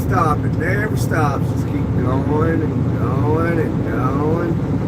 stop. It never stops. Just keep going and going and going.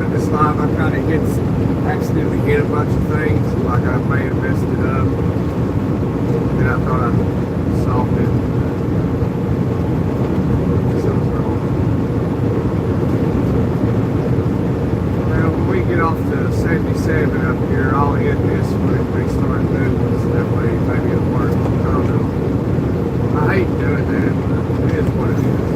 doing this live, I kind of accidentally hit a bunch of things, like I may have messed it up, and I thought I solved it. Something's wrong. Well, when we get off to 77 up here, I'll hit this when it restarts moving, so that way maybe it'll work. I don't know. I hate doing that, but it is what it is.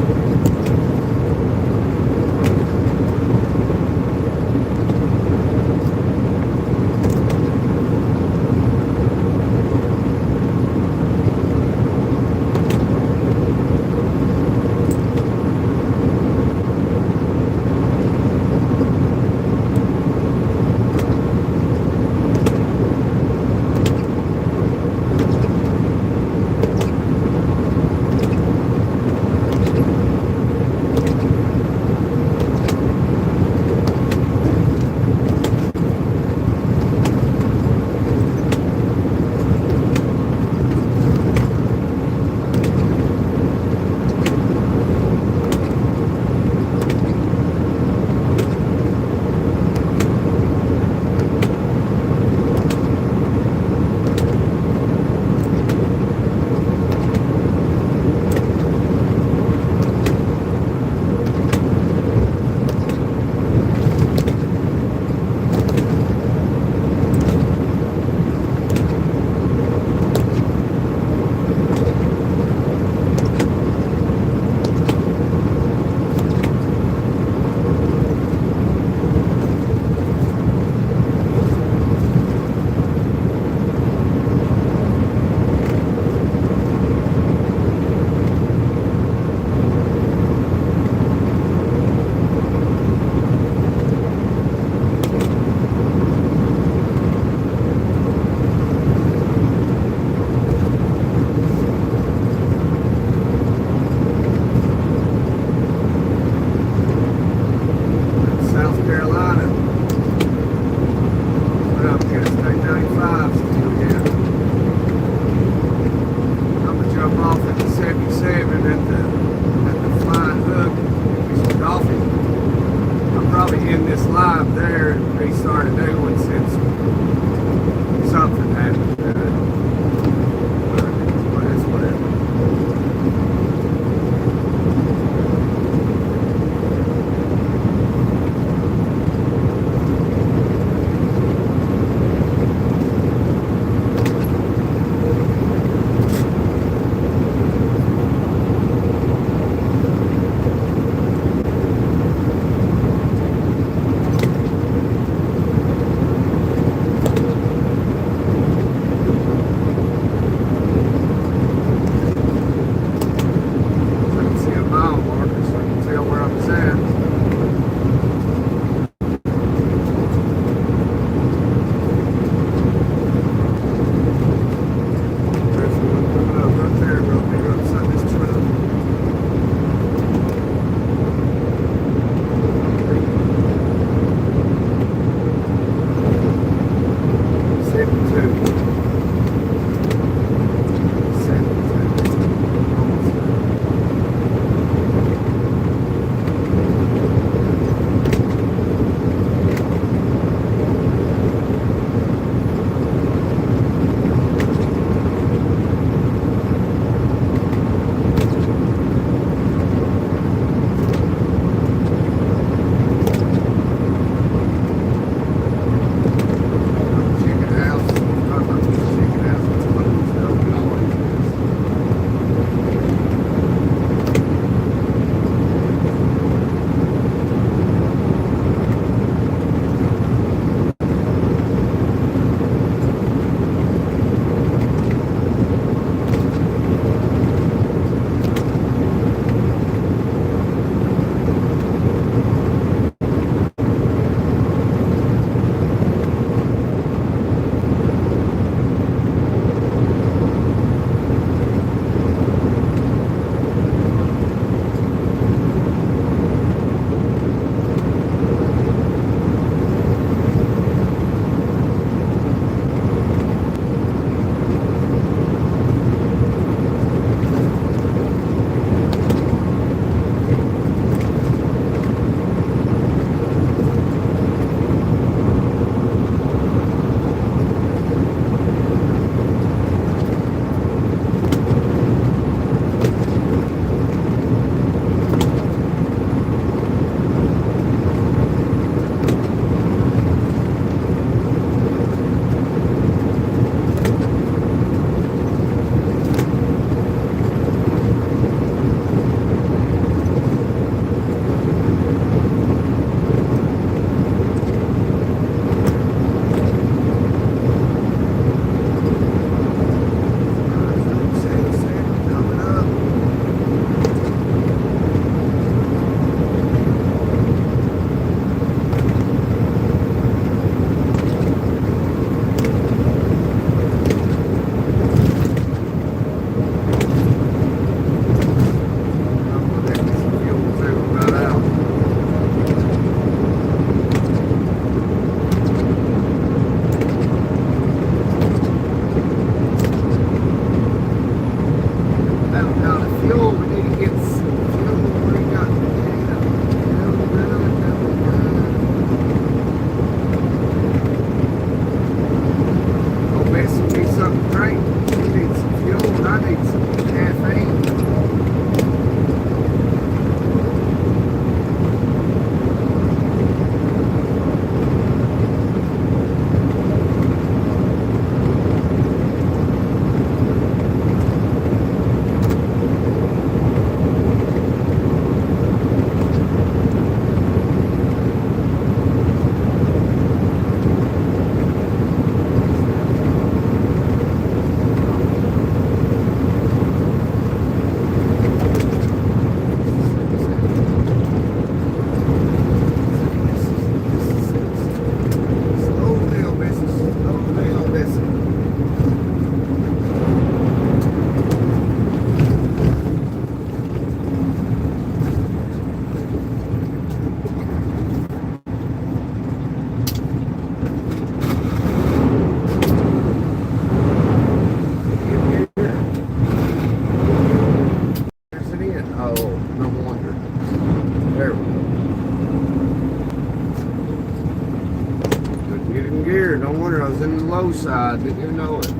weird. No wonder I was in the low side. Didn't even know it.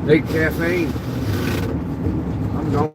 Need caffeine. I'm going.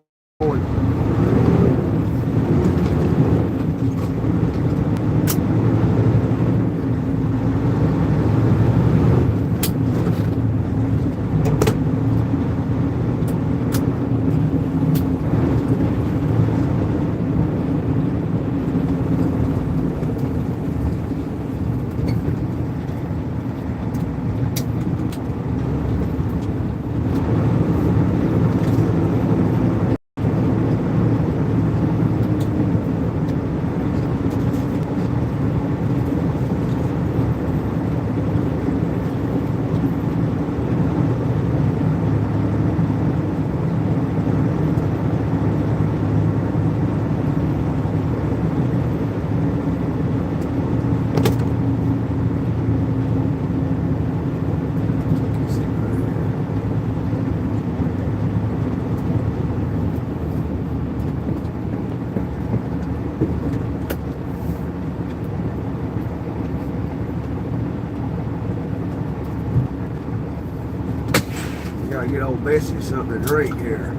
Gotta get old Bessie something to drink here.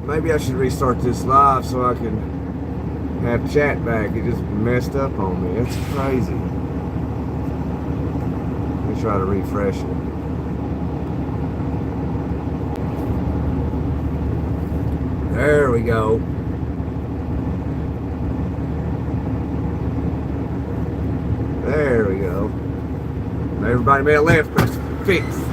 Maybe I should restart this live so I can have chat back. It just messed up on me. It's crazy. Let me try to refresh it. There we go. There we go. Everybody made a left, but it's fixed.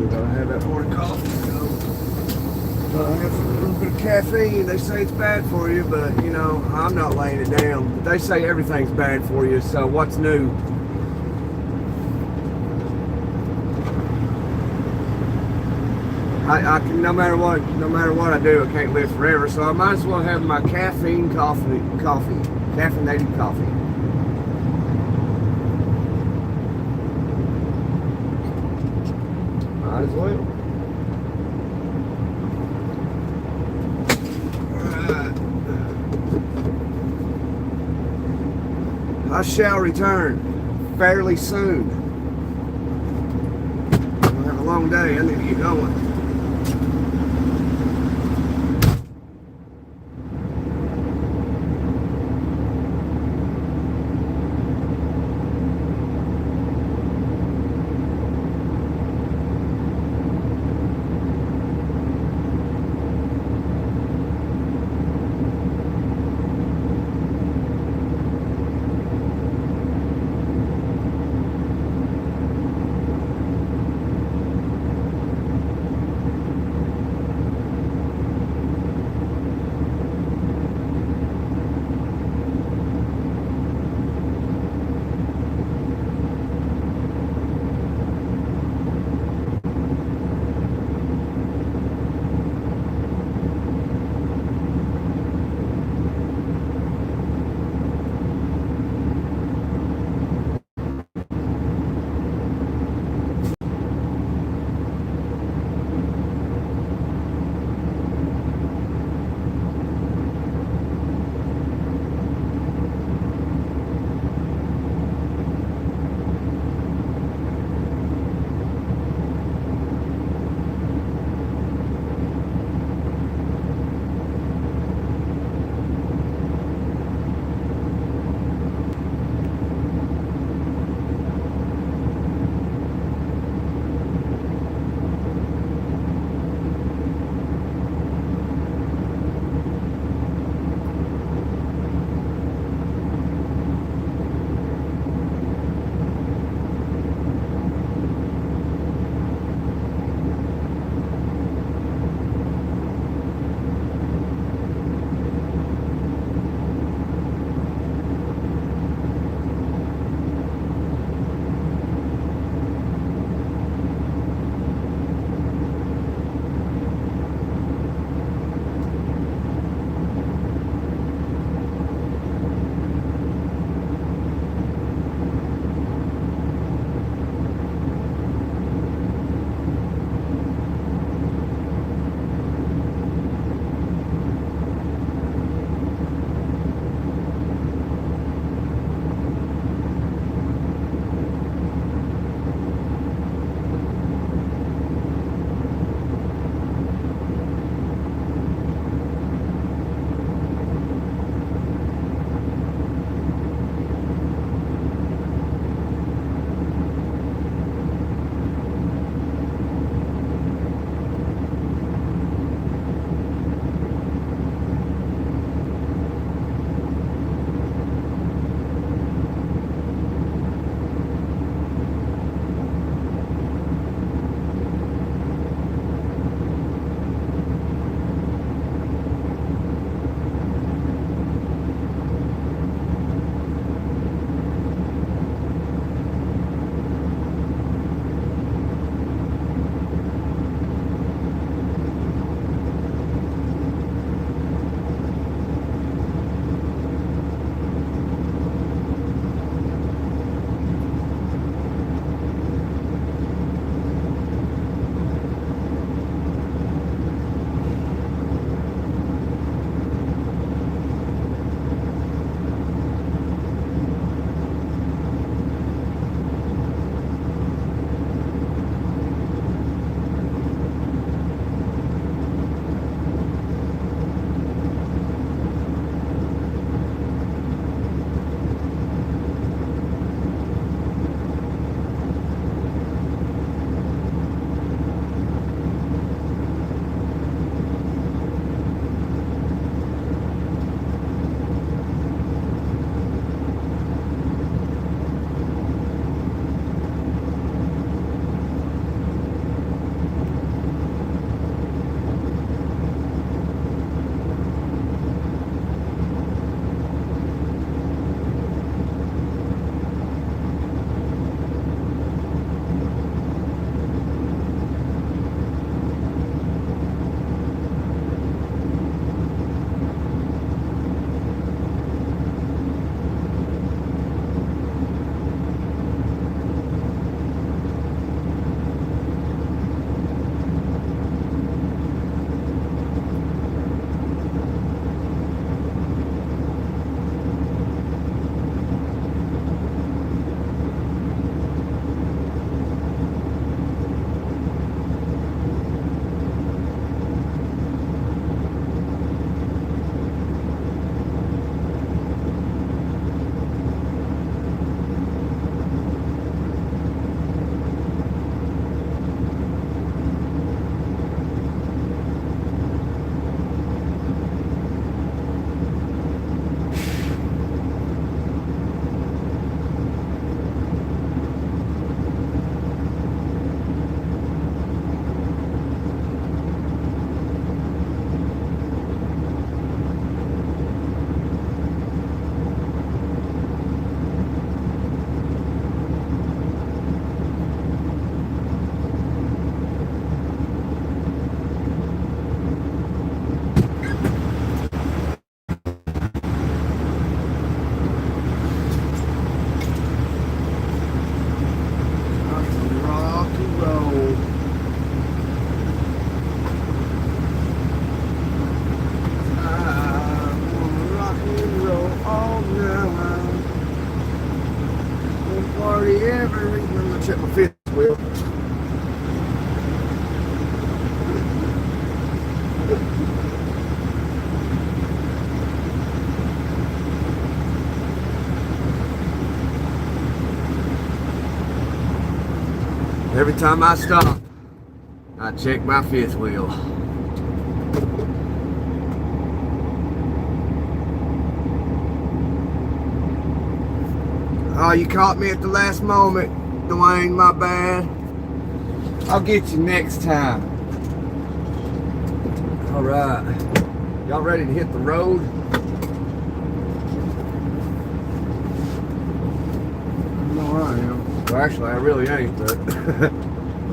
I'm gonna have that morning coffee. So I have a little bit of caffeine. They say it's bad for you, but you know, I'm not laying it down. They say everything's bad for you, so what's new? I can, no matter what I do, I can't live forever. So I might as well have my caffeinated coffee. Might as well. I shall return fairly soon. I'll have a long day. I need to get going. Every time I stop, I check my fifth wheel. Oh, you caught me at the last moment, Dwayne, my bad. I'll get you next time. All right. Y'all ready to hit the road? No, I am. Well, actually, I really ain't, but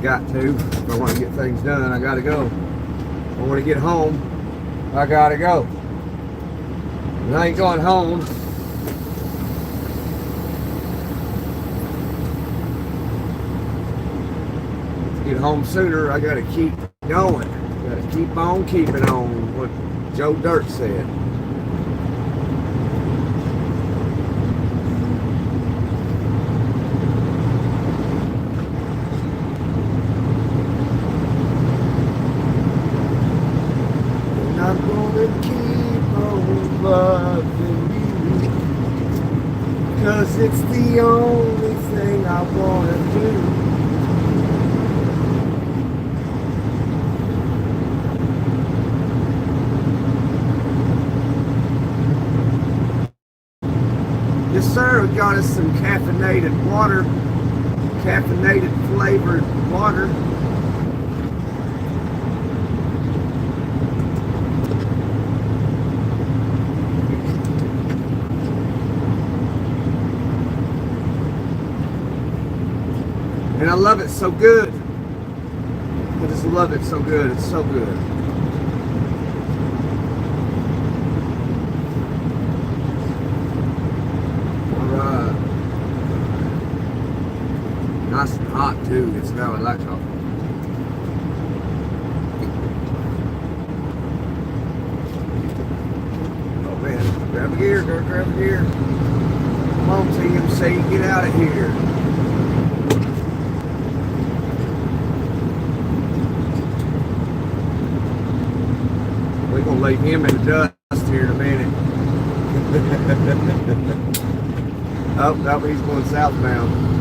got to. If I want to get things done, I got to go. If I want to get home, I got to go. And I ain't going home. To get home sooner, I got to keep going. Got to keep on keeping on, what Joe Dirt said. And I'm gonna keep on loving you, 'cause it's the only thing I wanna do. Yes, sir, we got us some caffeinated water, caffeinated flavored water. And I love it so good. I just love it so good. It's so good. Nice and hot too. It's now like coffee. Oh man, grab a gear, girl, grab a gear. Come on, TMC, get out of here. We're gonna leave him in the dust here in a minute. Oh, no, he's going southbound.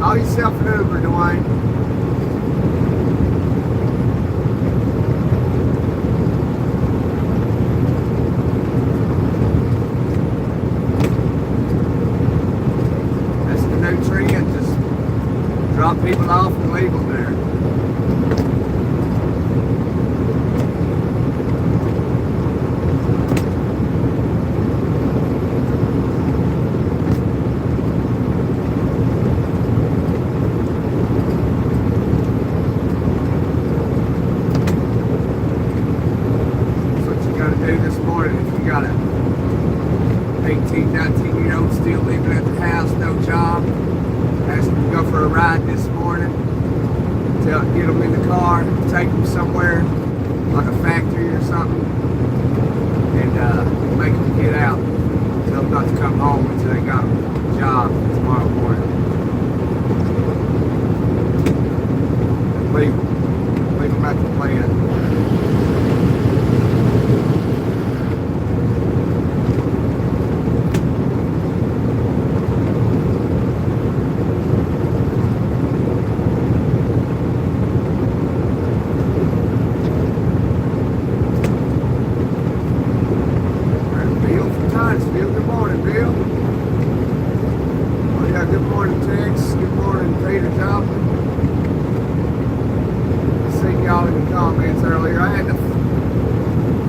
Call yourself an Uber, Dwayne. That's the new trend. Just drop people off and leave them there. This morning, if you got a 18, 19-year-old still living at the house, no job, ask them to go for a ride this morning, get them in the car, take them somewhere like a factory or something, and make them get out. Tell them not to come home until they got a job tomorrow morning. Leave them at the plant.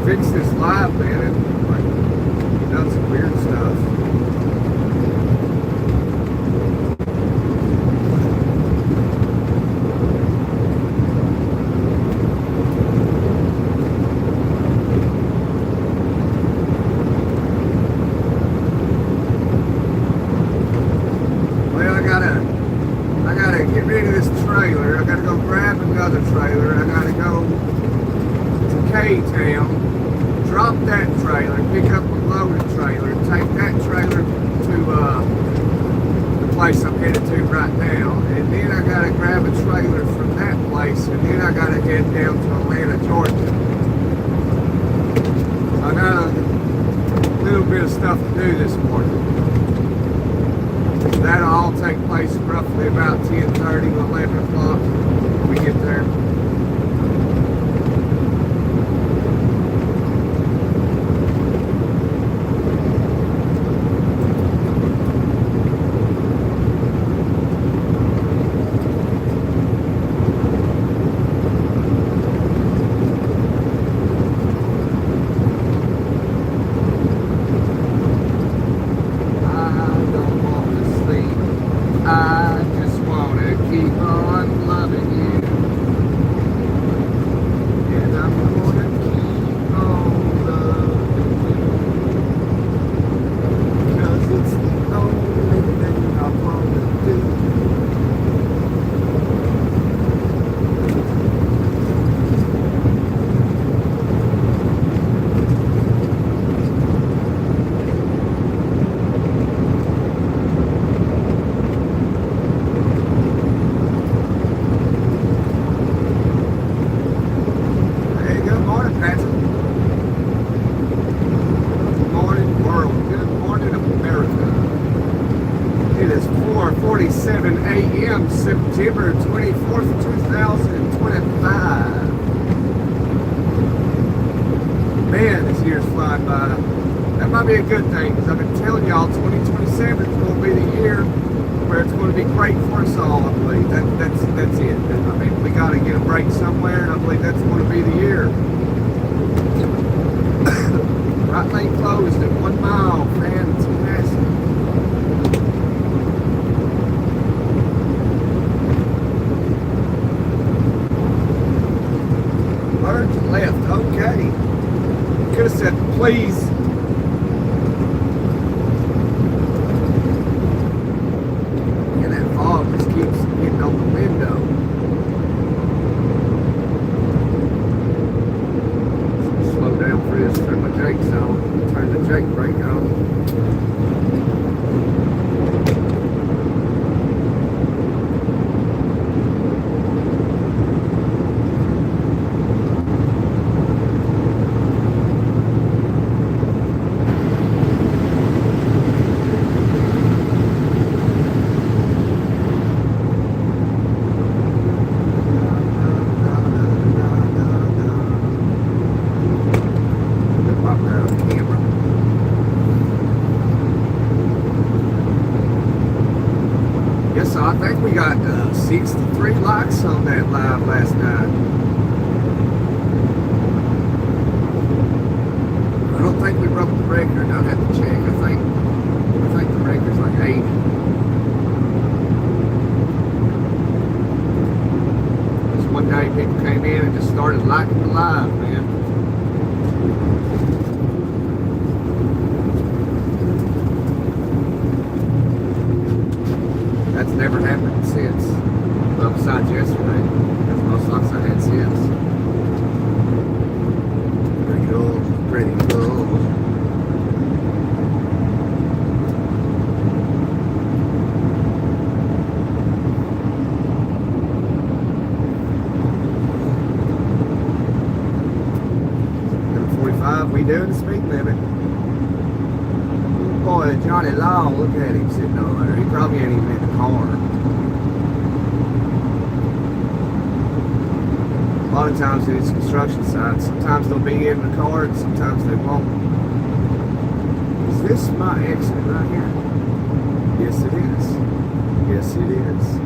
Fix this live, man, and like he done some weird stuff. Well, I gotta get rid of this trailer. I gotta go grab another trailer. I gotta go to K-Town. Drop that trailer, pick up a loaded trailer, take that trailer to the place I'm headed to right now, and then I gotta grab a trailer from that place, and then I gotta head down to Atlanta, Georgia. I got a little bit of stuff to do this morning. That'll all take place roughly about 10:30 to 11 o'clock when we get there. September 24th, 2025. Man, this year's flying by. That might be a good thing, because I've been telling y'all 2027 is going to be the year where it's going to be great for us all, I believe. That's it. I mean, we got to get a break somewhere, and I believe that's going to be the year. Right lane closed at 1 mile. Fantastic. Left, okay. Could have said please. And that fog just keeps getting on the window. Slow down for this, turn my brakes on, turn the brake brake on. So I think we got 63 likes on that live last night. I don't think we broke the record. I'll have to check. I think the record's like 80. Just one day people came in and just started liking the live, man. That's never happened since. Well, besides yesterday. That's the most likes I had since. Pretty cool. Pretty cool. doing the speed limit. Boy, Johnny Law, look at him sitting over there. He probably ain't even in the car. A lot of times it's construction sites. Sometimes they'll be in the car and sometimes they won't. Is this my exit right here? Yes, it is. Yes, it is.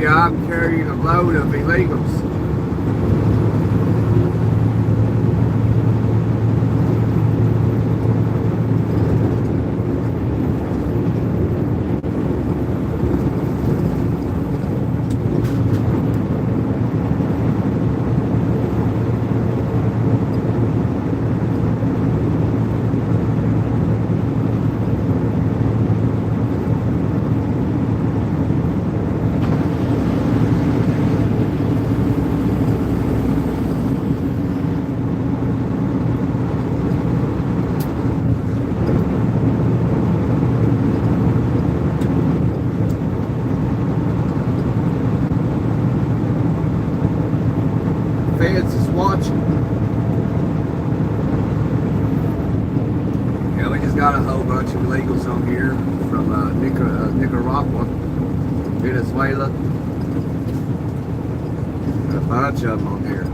I'm carrying a load of illegals. Venezuela. Got a bunch of them on here.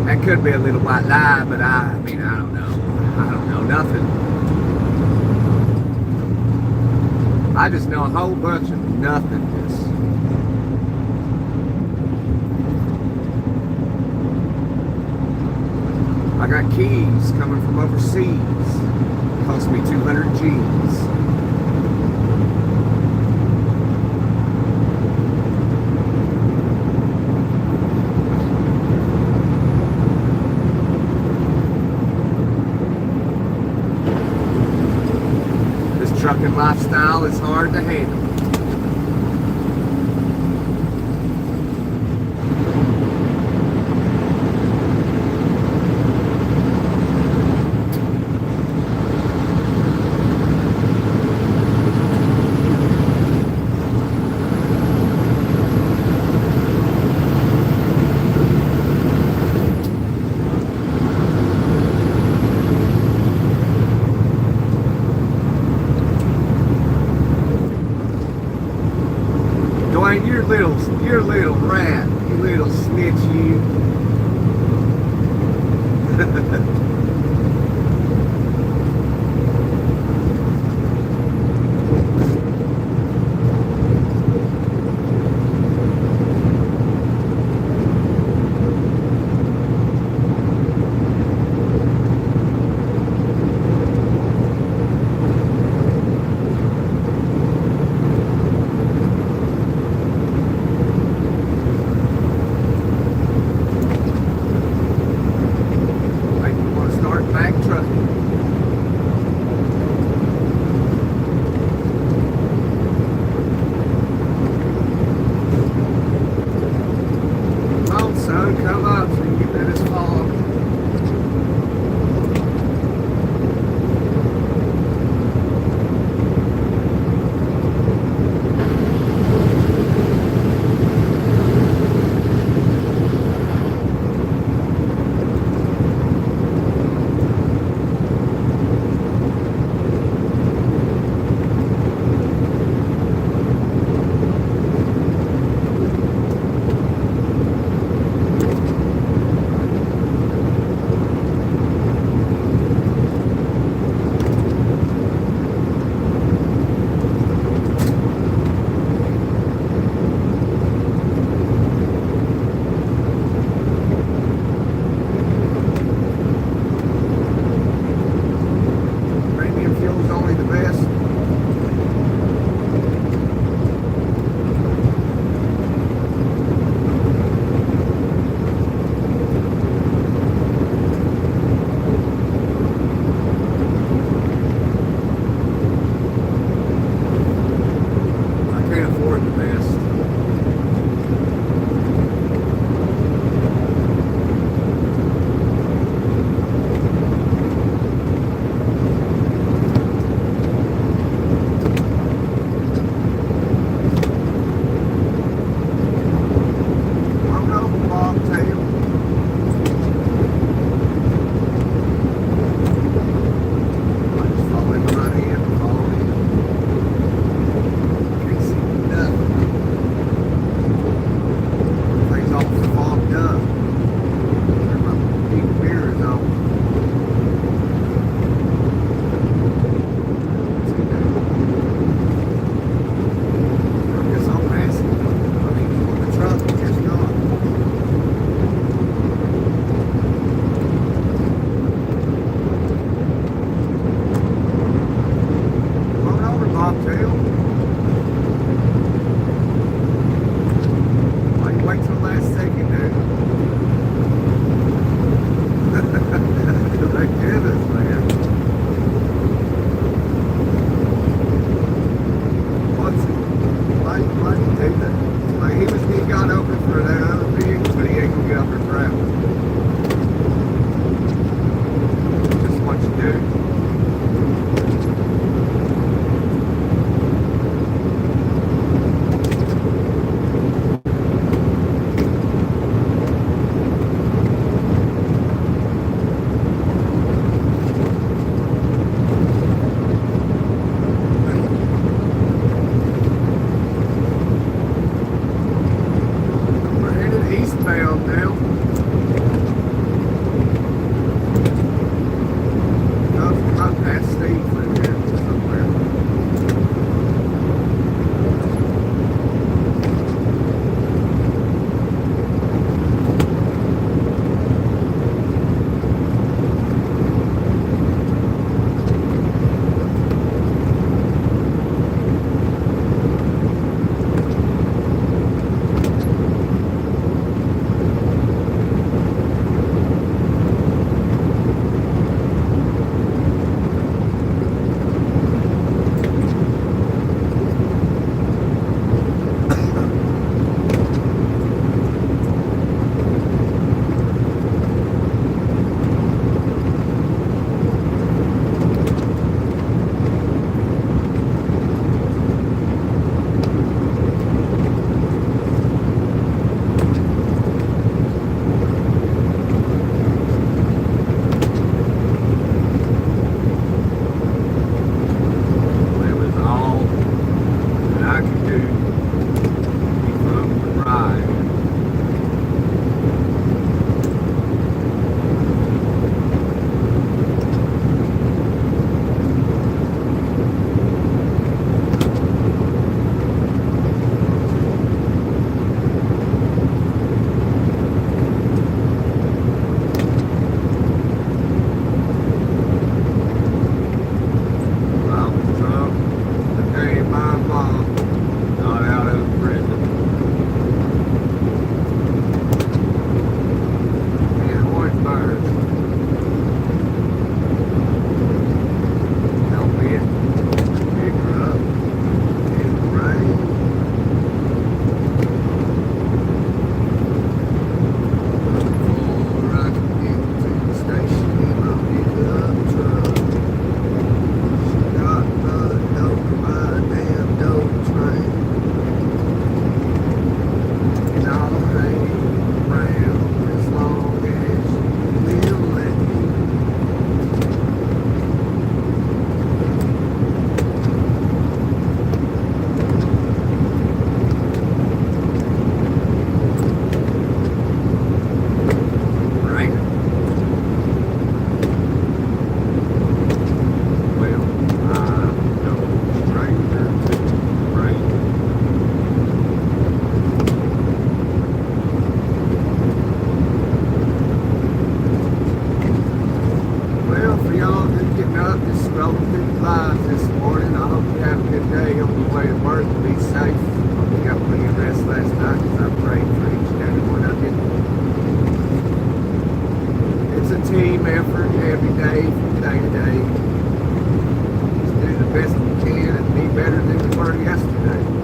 That could be a little white lie, but I mean, I don't know. I don't know nothing. I just know a whole bunch of nothingness. I got keys coming from overseas. Cost me 200 G's. This trucking lifestyle is hard to handle. You're a little rat. little snitch, you. best we can and be better than we were yesterday.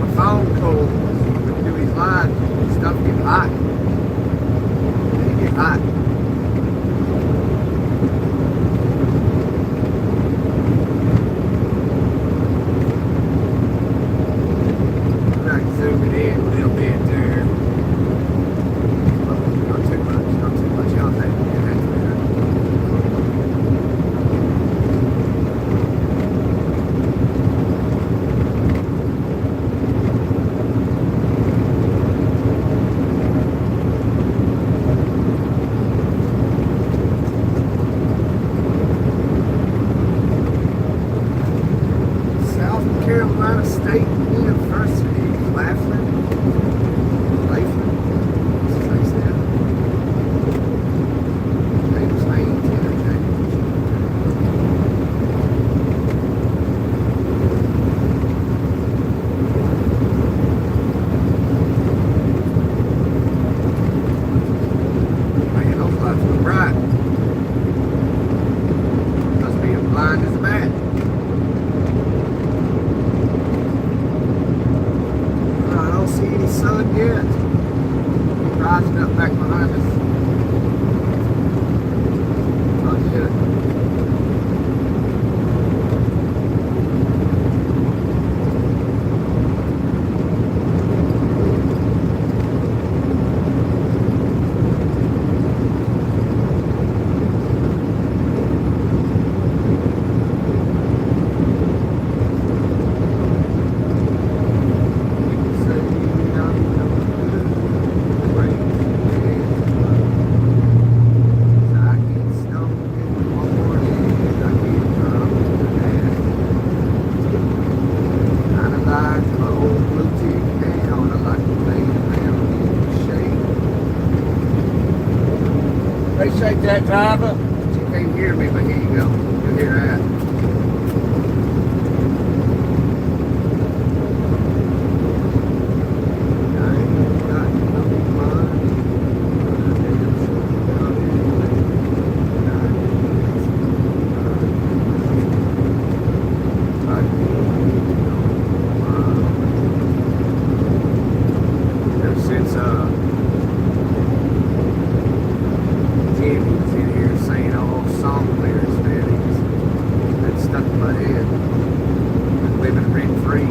my phone calls, when we do these lives, stuff get hot. It get hot. Zoom it in a little bit there. Oh, not too much, not too much. Y'all think that's better. South Carolina State University. Laughlin. What's that? James Lane, man, those lights look bright. Must be as blind as a bat. I don't see any sun yet. Rising up back behind us. Not yet. Appreciate that, driver. You can't hear me, but here you go. You'll hear that. Since Jimmy was in here saying all song lyrics, man, that's stuck in my head. Living rent free.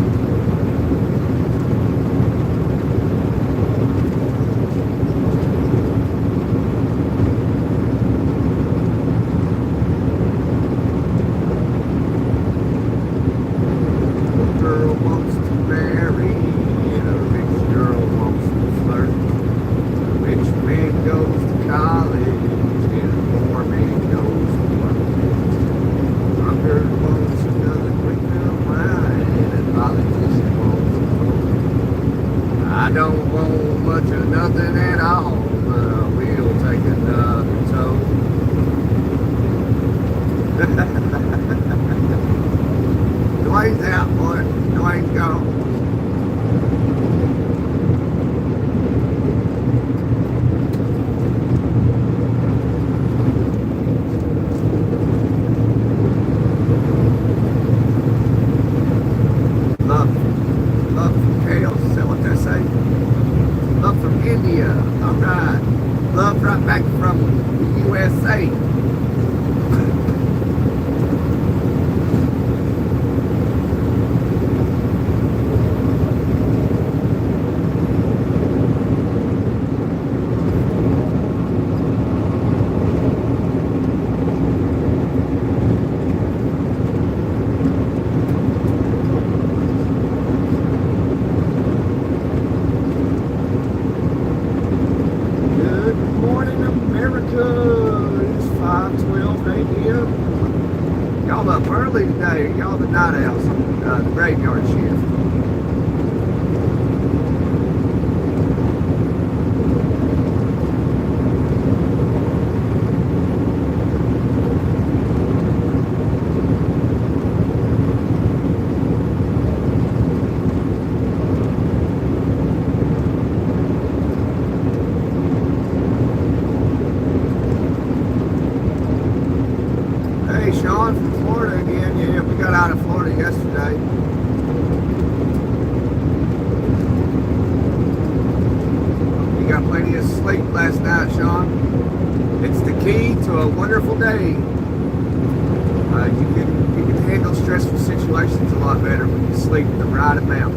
Girl wants to marry, and a rich girl wants to flirt. A rich man goes to college, and a poor man goes to work. Hunger wants another drink of wine, and a politician wants a vote. I don't want much of nothing at all, but I will take another toll. Dwayne's out, boy. Dwayne's gone. Love from Kale, is that what they say? Love from India, alright. Love right back from the USA. Good morning, America. It's 5:12 a.m. Y'all up early today. Y'all the night owls, the graveyard shift. Hey, Sean from Florida again. Yeah, we got out of Florida yesterday. last night, Sean. It's the key to a wonderful day. You can handle stressful situations a lot better when you sleep the right amount.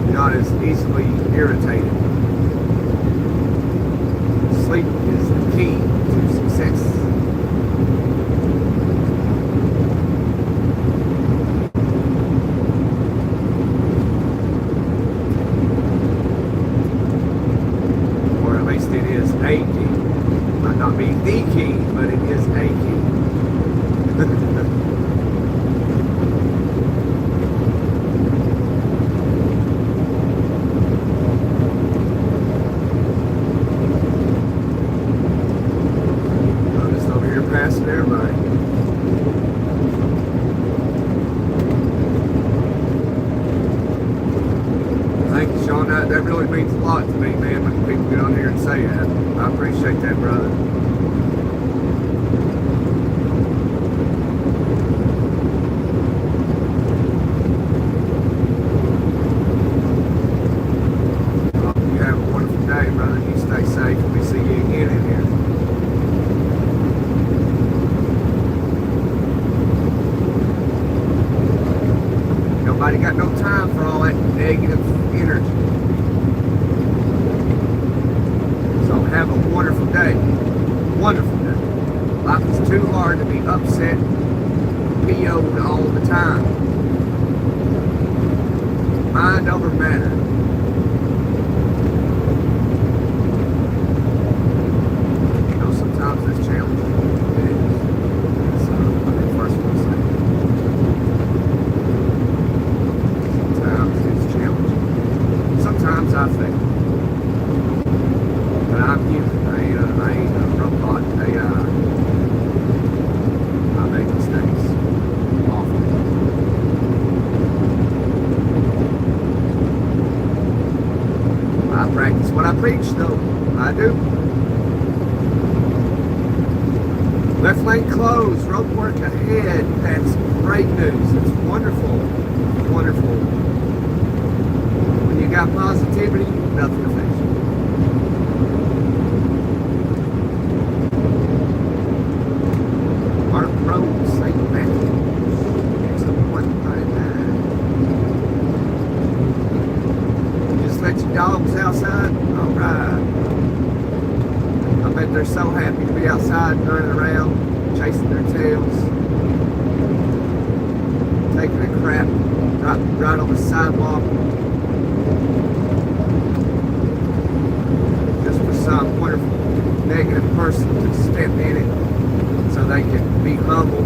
You're not as easily irritated. Sleep is the key to success. It is a key. Might not be the key, but it is a key. I'm just over here passing everybody. Thank you, Sean. That really means a lot to me, man, when people get on here and say that. I appreciate that, brother. Hope you have a wonderful day, brother. You stay safe, and we see you again in here. Nobody got no time for all that negative energy. So have a wonderful day. Wonderful day. Life is too hard to be upset, PO'd all the time. Mind over matter. You know, sometimes that's challenging. It is. So, let me first one say. Sometimes it's challenging. Sometimes I fail. But I'm human. I ain't a robot. I make mistakes. Often. I practice what I preach, though. I do. Left lane closed. Road work ahead. That's great news. It's wonderful. Wonderful. When you got positivity, nothing affects you. Mark Road, St. Matthews. It's a 139. Just let your dogs outside? Alright. I bet they're so happy to be outside, running around, chasing their tails, taking a crap right on the sidewalk. Just for some wonderful negative person to step in it so they can be humble.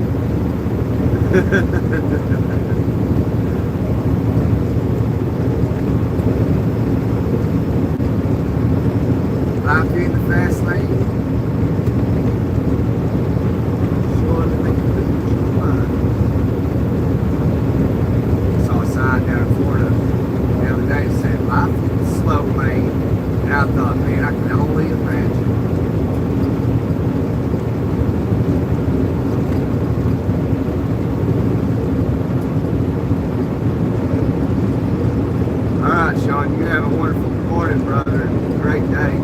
Life in the fast lane. Sure to make you lose your mind. Saw a sign down in Florida the other day that said life in the slow lane. And I thought, man, I can only imagine. Alright, Sean, you have a wonderful morning, brother. Great day.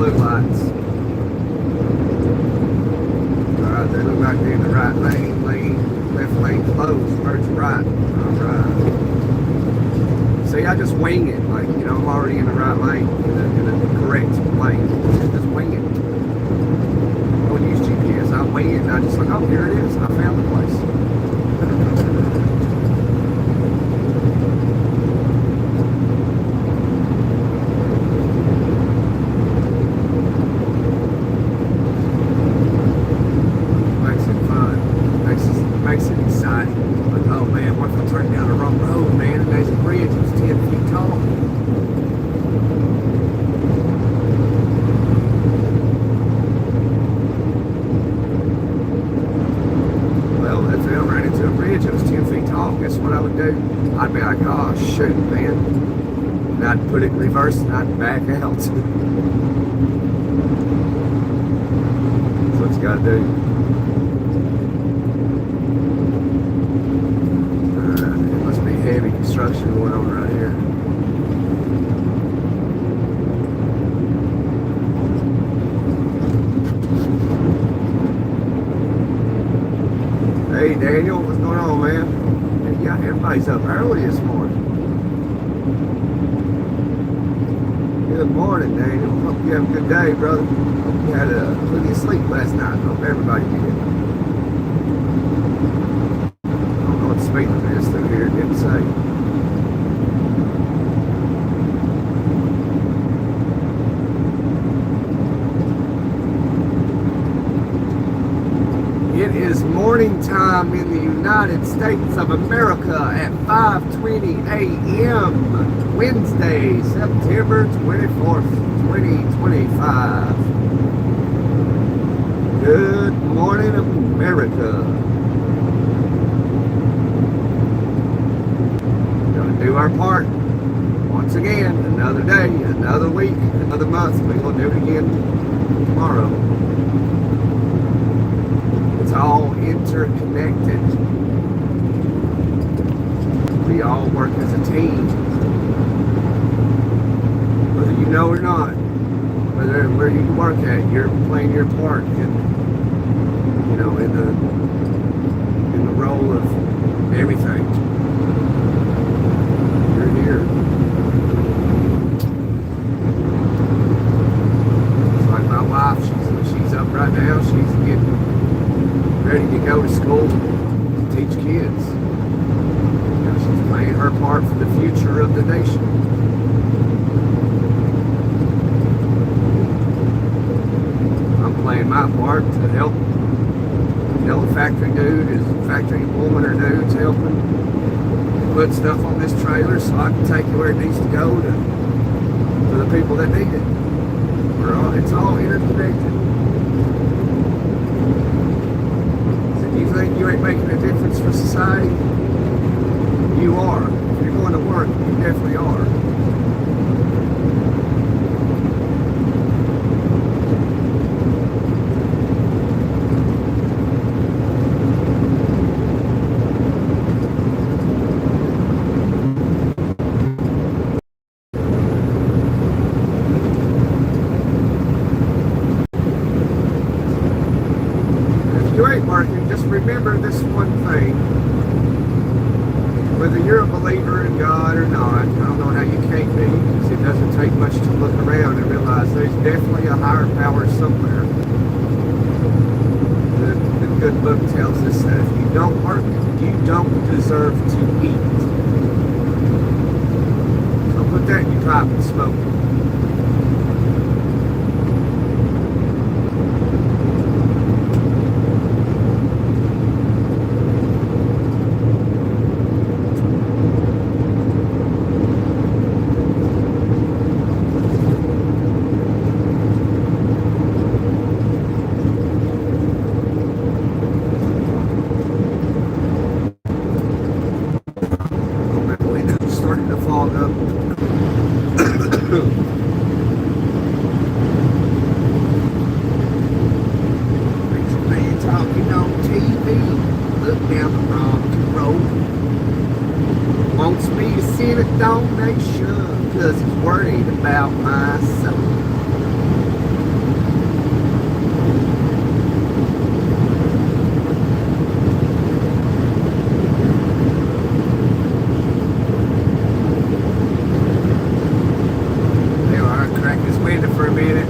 blue lights. Alright, they look like they're in the right lane. Left lane closed, merge right. Alright. See, I just wing it, like, you know, I'm already in the right lane, in a correct lane. Just wing it. I don't use GPS, I wing it and I just like, oh, here it is, I found the place. Makes it exciting. Like, oh man, what if I turn down the wrong road, man, and there's a bridge that's 10 feet tall? Well, if I ran into a bridge that was 10 feet tall, guess what I would do? I'd be like, oh shoot, man. And I'd put it in reverse and I'd back out. That's what you gotta do. Heavy construction going on right here. Hey Daniel, what's going on, man? Yeah, everybody's up early this morning. Good morning, Daniel. Hope you have a good day, brother. Hope you had plenty of sleep last night. Hope everybody did. Speed limit is through here, it didn't say. It is morning time in the United States of America at 5:20 a.m. Wednesday, September 24th, 2025. Good morning, America. Do our part. Once again, another day, another week, another month. We're going to do it again tomorrow. It's all interconnected. We all work as a team. Whether you know or not, where you work at, you're playing your part in, you know, in the role of everything. Here. It's like my wife, she's up right now, she's getting ready to go to school to teach kids. You know, she's playing her part for the future of the nation. I'm playing my part to help, you know, the factory dude, factory woman or dude's helping put stuff on this trailer so I can take it where it needs to go to the people that need it. It's all interconnected. So if you think you ain't making a difference for society, you are. If you're going to work, you definitely are. Remember this one thing, whether you're a believer in God or not, I don't know how you can't be, because it doesn't take much to look around and realize there's definitely a higher power somewhere. The good book tells us that if you don't work, you don't deserve to eat. So put that in your pipe and smoke it. Donation because he's worried about my soul. for a minute.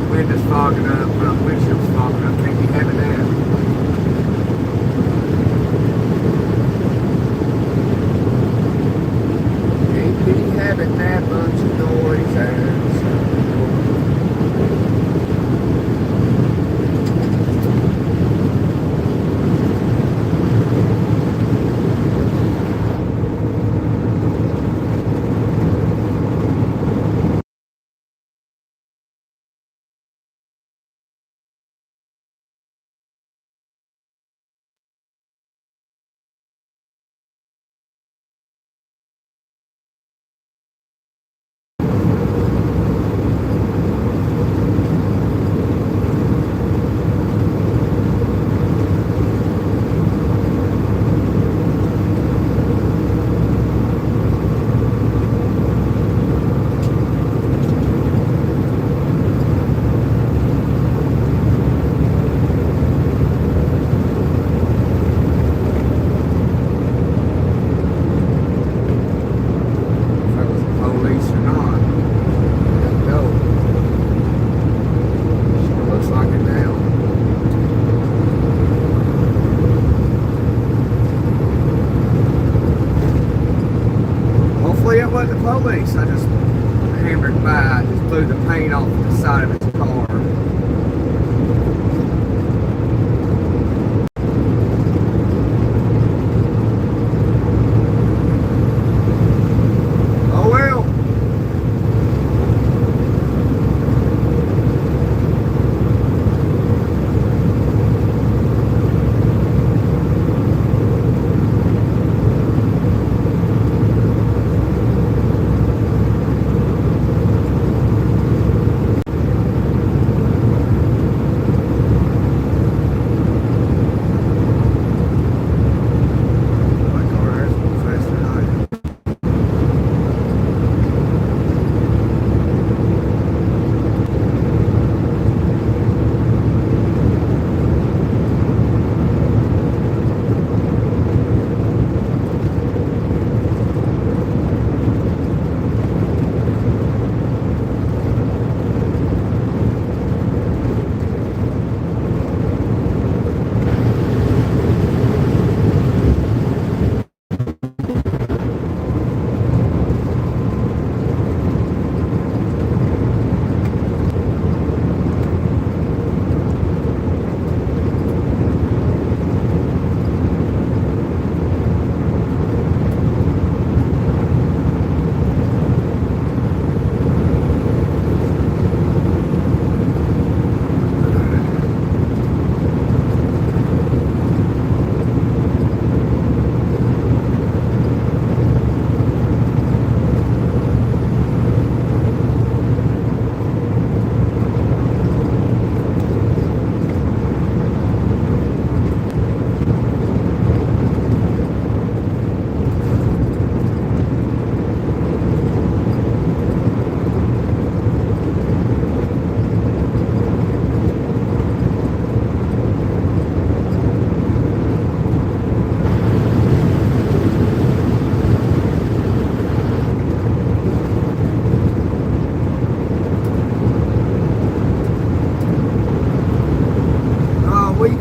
Wind is fogging up, windshield's fogging up. Can't be having that. Can't be having that bunch of noise police. I just hammered by, just blew the paint off the side of his car. Oh well.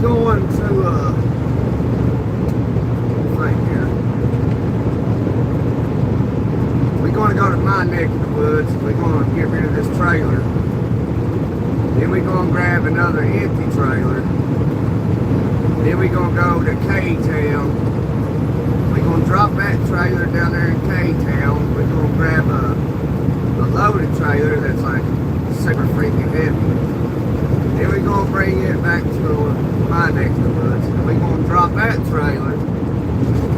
Going to thing here. We're going to go to my neck of the woods. We're going to get rid of this trailer. Then we're going to grab another empty trailer. Then we're going to go to K-Town. We're going to drop that trailer down there in K-Town. We're going to grab a loaded trailer that's like super freaking heavy. Then we're going to bring it back to my neck of the woods. And we're going to drop that trailer.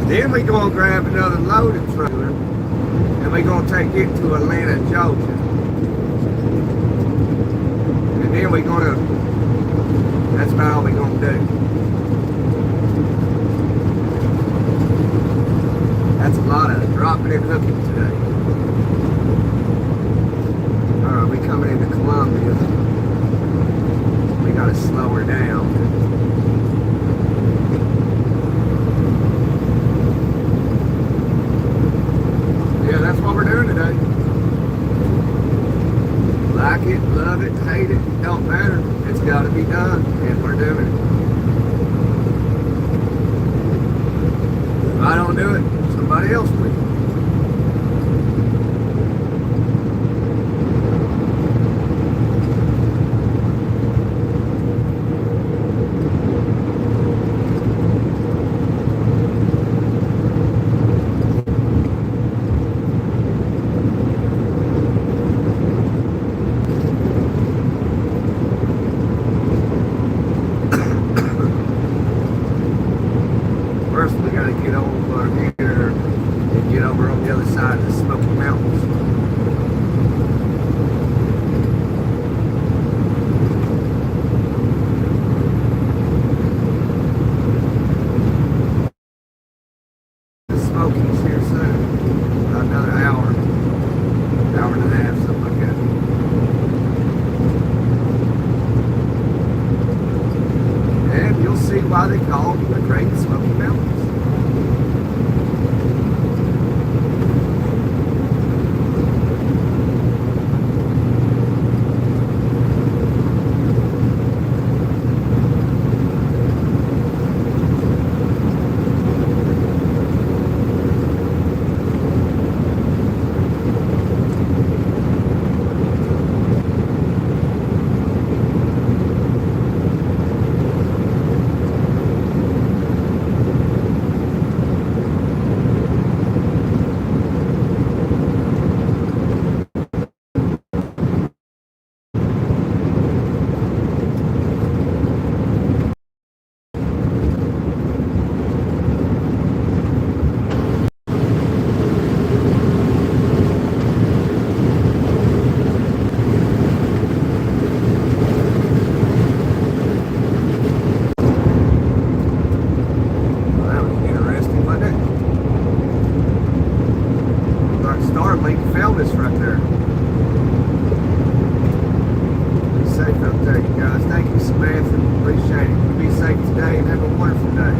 Then we're going to grab another loaded trailer. And we're going to take it to Atlanta, Georgia. And then we're going to, that's about all we're going to do. That's a lot of dropping and hooking today. Alright, we coming into Columbia. We gotta slow her down. Yeah, that's what we're doing today. Like it, love love it, hate it, don't matter. It's got to be done, and we're doing it. If I don't do it, somebody else will. First, we got to get over here and get over on the other side of the Smoky Mountains. The Smokies here soon. About another hour and a half, something like that. And you'll see why they call them the Great Smoky Mountains. Starlink found us right there. Be safe out there, you guys. Thank you, Samantha. Appreciate it. You be safe today and have a wonderful day.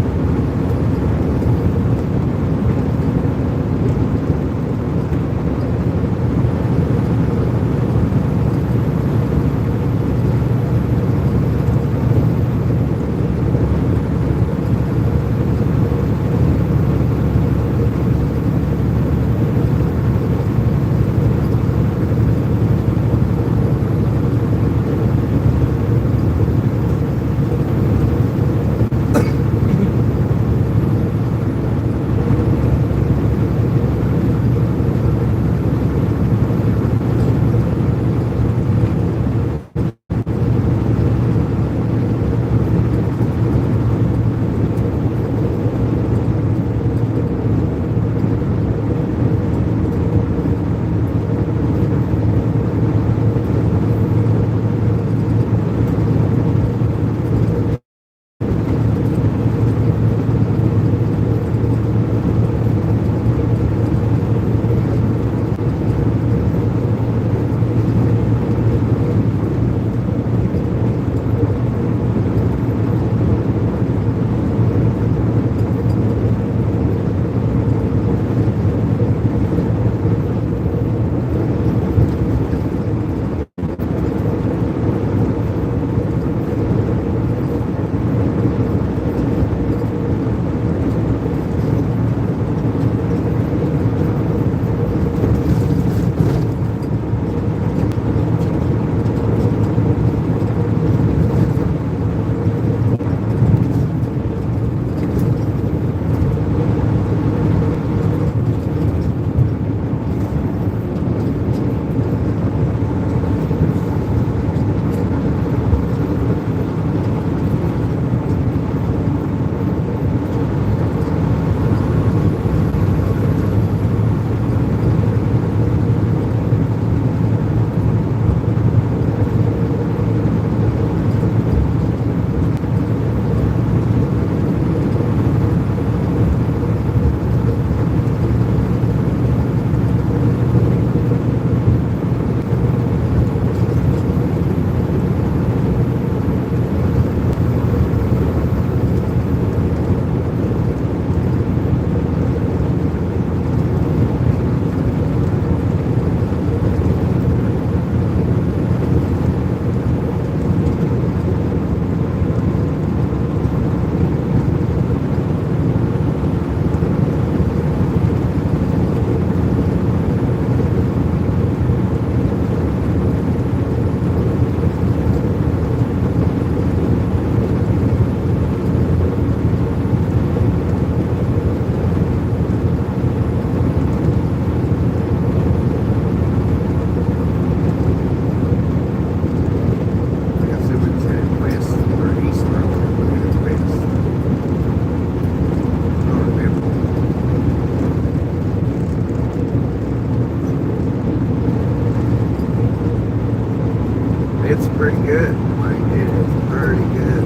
It's pretty good. Like, it is pretty good.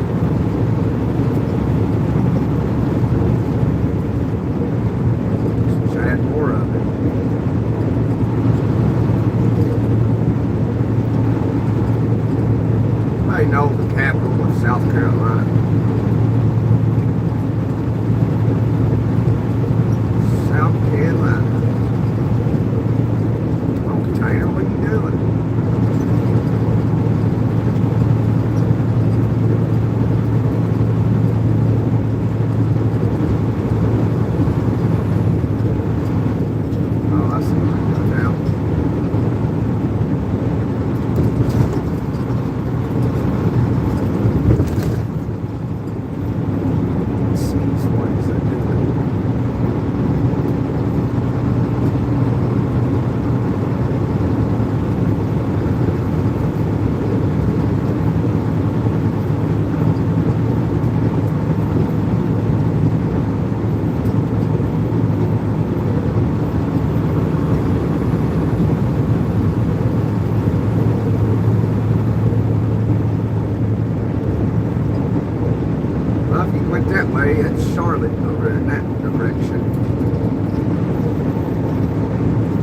Just add more of it. I know the capital of South Carolina. South Carolina. Oh, Taylor, what are you doing? It's Charlotte over in that direction.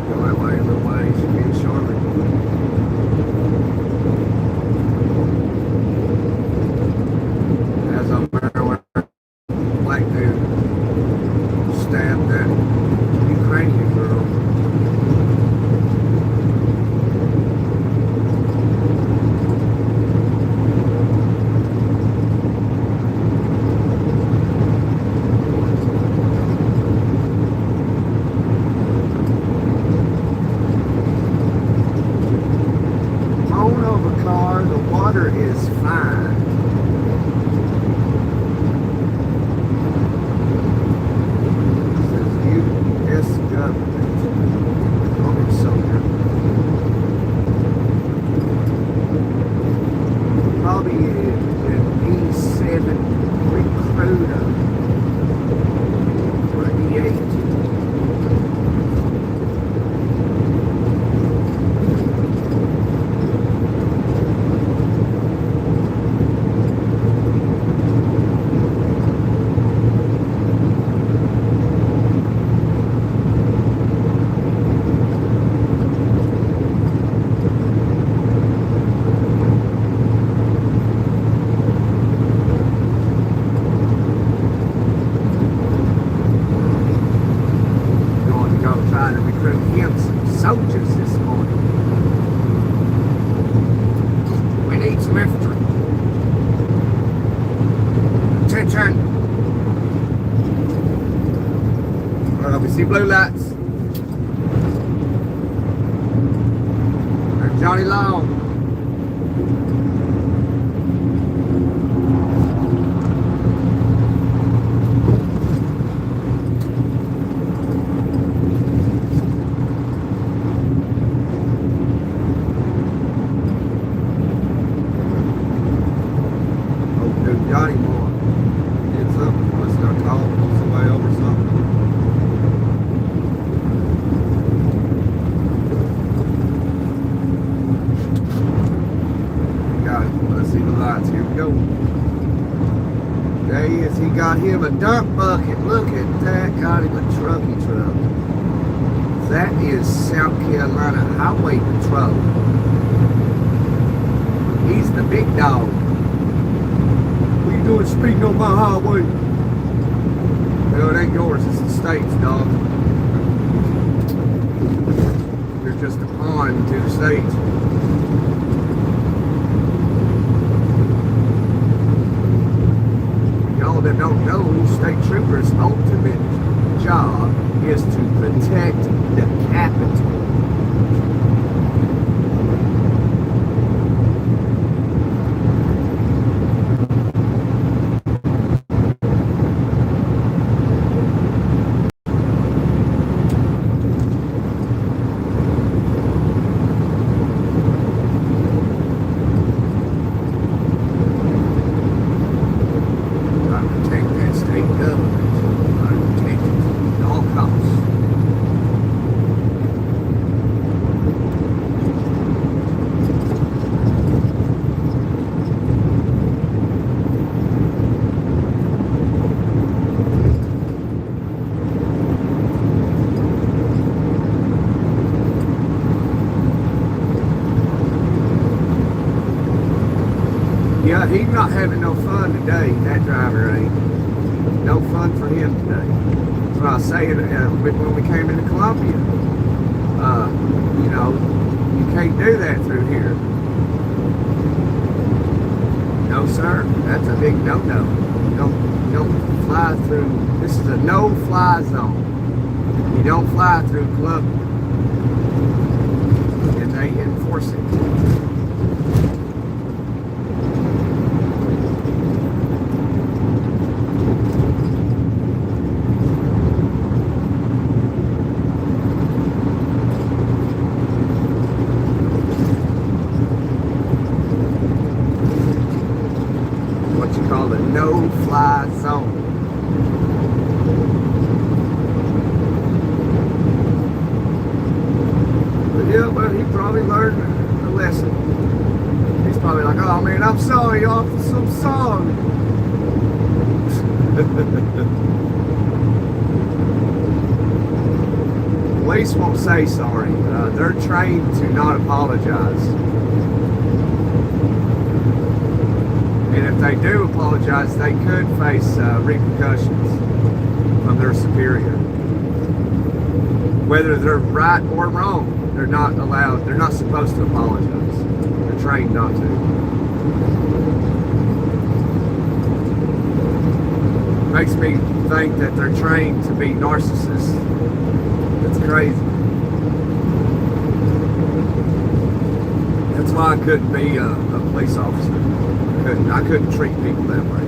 Go that way a little ways, you'll be in Charlotte. As I'm there when black dude stabbed that Ukrainian girl. Is fine. It says U.S. government. Okay, soldier. Probably an E7 recruiter or an E8. Soldiers this morning. We need some infantry. Attention! Alright, we see blue lights. There's Johnny Long. Johnny Moore. It's up. What's their call? Somebody over something. Got it. Let's see the lights. Here we go. There he is. He got him a dump bucket. Look at that. Got him a trucky truck. That is South Carolina Highway Patrol. He's the big dog. Doing speeding on my highway. No, it ain't yours, it's the state's, dog. You're just a pawn to the states. Y'all that don't know, state troopers' ultimate job is to protect the Capitol. Protect that state government. Protect it at all costs. Yeah, he's not having no fun today, that driver ain't. No fun for him today. That's what I was saying when we came into Columbia. You know, you can't do that through here. No, sir. That's a big no-no. You don't fly through. This is a no-fly zone. You don't fly through Columbia. And they enforce it. No-fly zone. But yeah, well, he probably learned a lesson. He's probably like, oh man, I'm sorry, officer, I'm sorry. Police won't say sorry. They're trained to not apologize. And if they do apologize, they could face repercussions from their superior. Whether they're right or wrong, they're not allowed, they're not supposed to apologize. They're trained not to. Makes me think that they're trained to be narcissists. That's crazy. That's why I couldn't be a police officer. I couldn't treat people that way.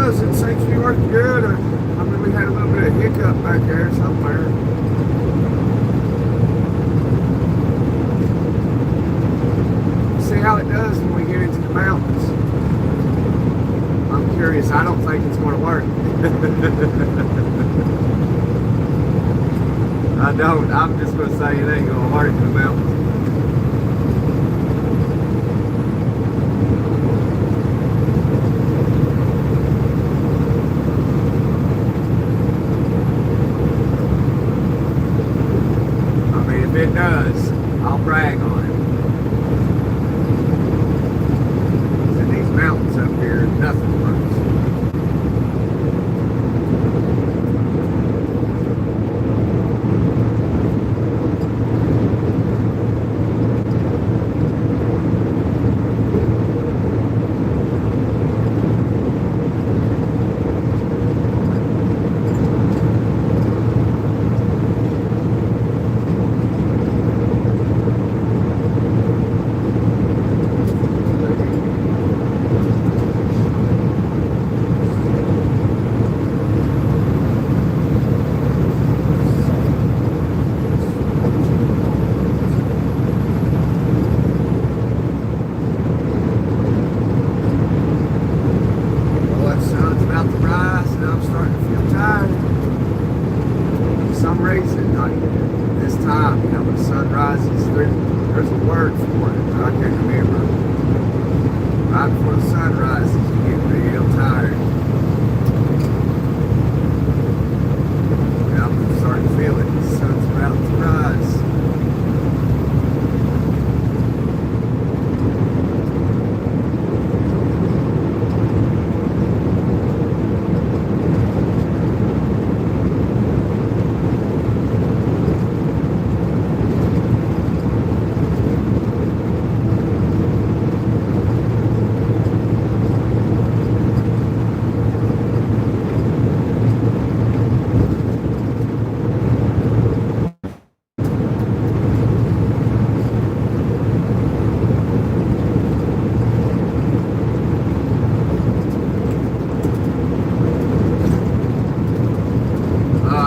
does. It seems to be working good. I mean, we had a little bit of hiccup back there somewhere. See how it does when we get into the mountains. I'm curious. I don't think it's going to work. I don't. I'm just going to say it ain't going to work in the mountains. If it does, I'll brag on it. In these mountains up here, nothing works.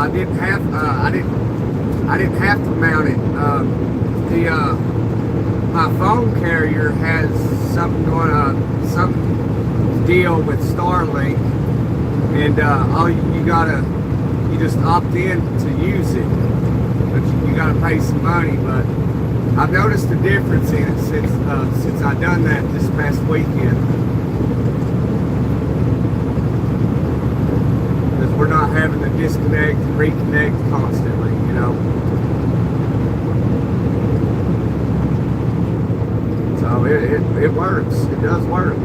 I didn't have to mount it. My phone carrier has something going on, some deal with Starlink, and you just opt in to use it, but you gotta pay some money. But I've noticed a difference in it since I done that this past weekend. Because we're not having to disconnect and reconnect constantly, you know. So it works. It does work.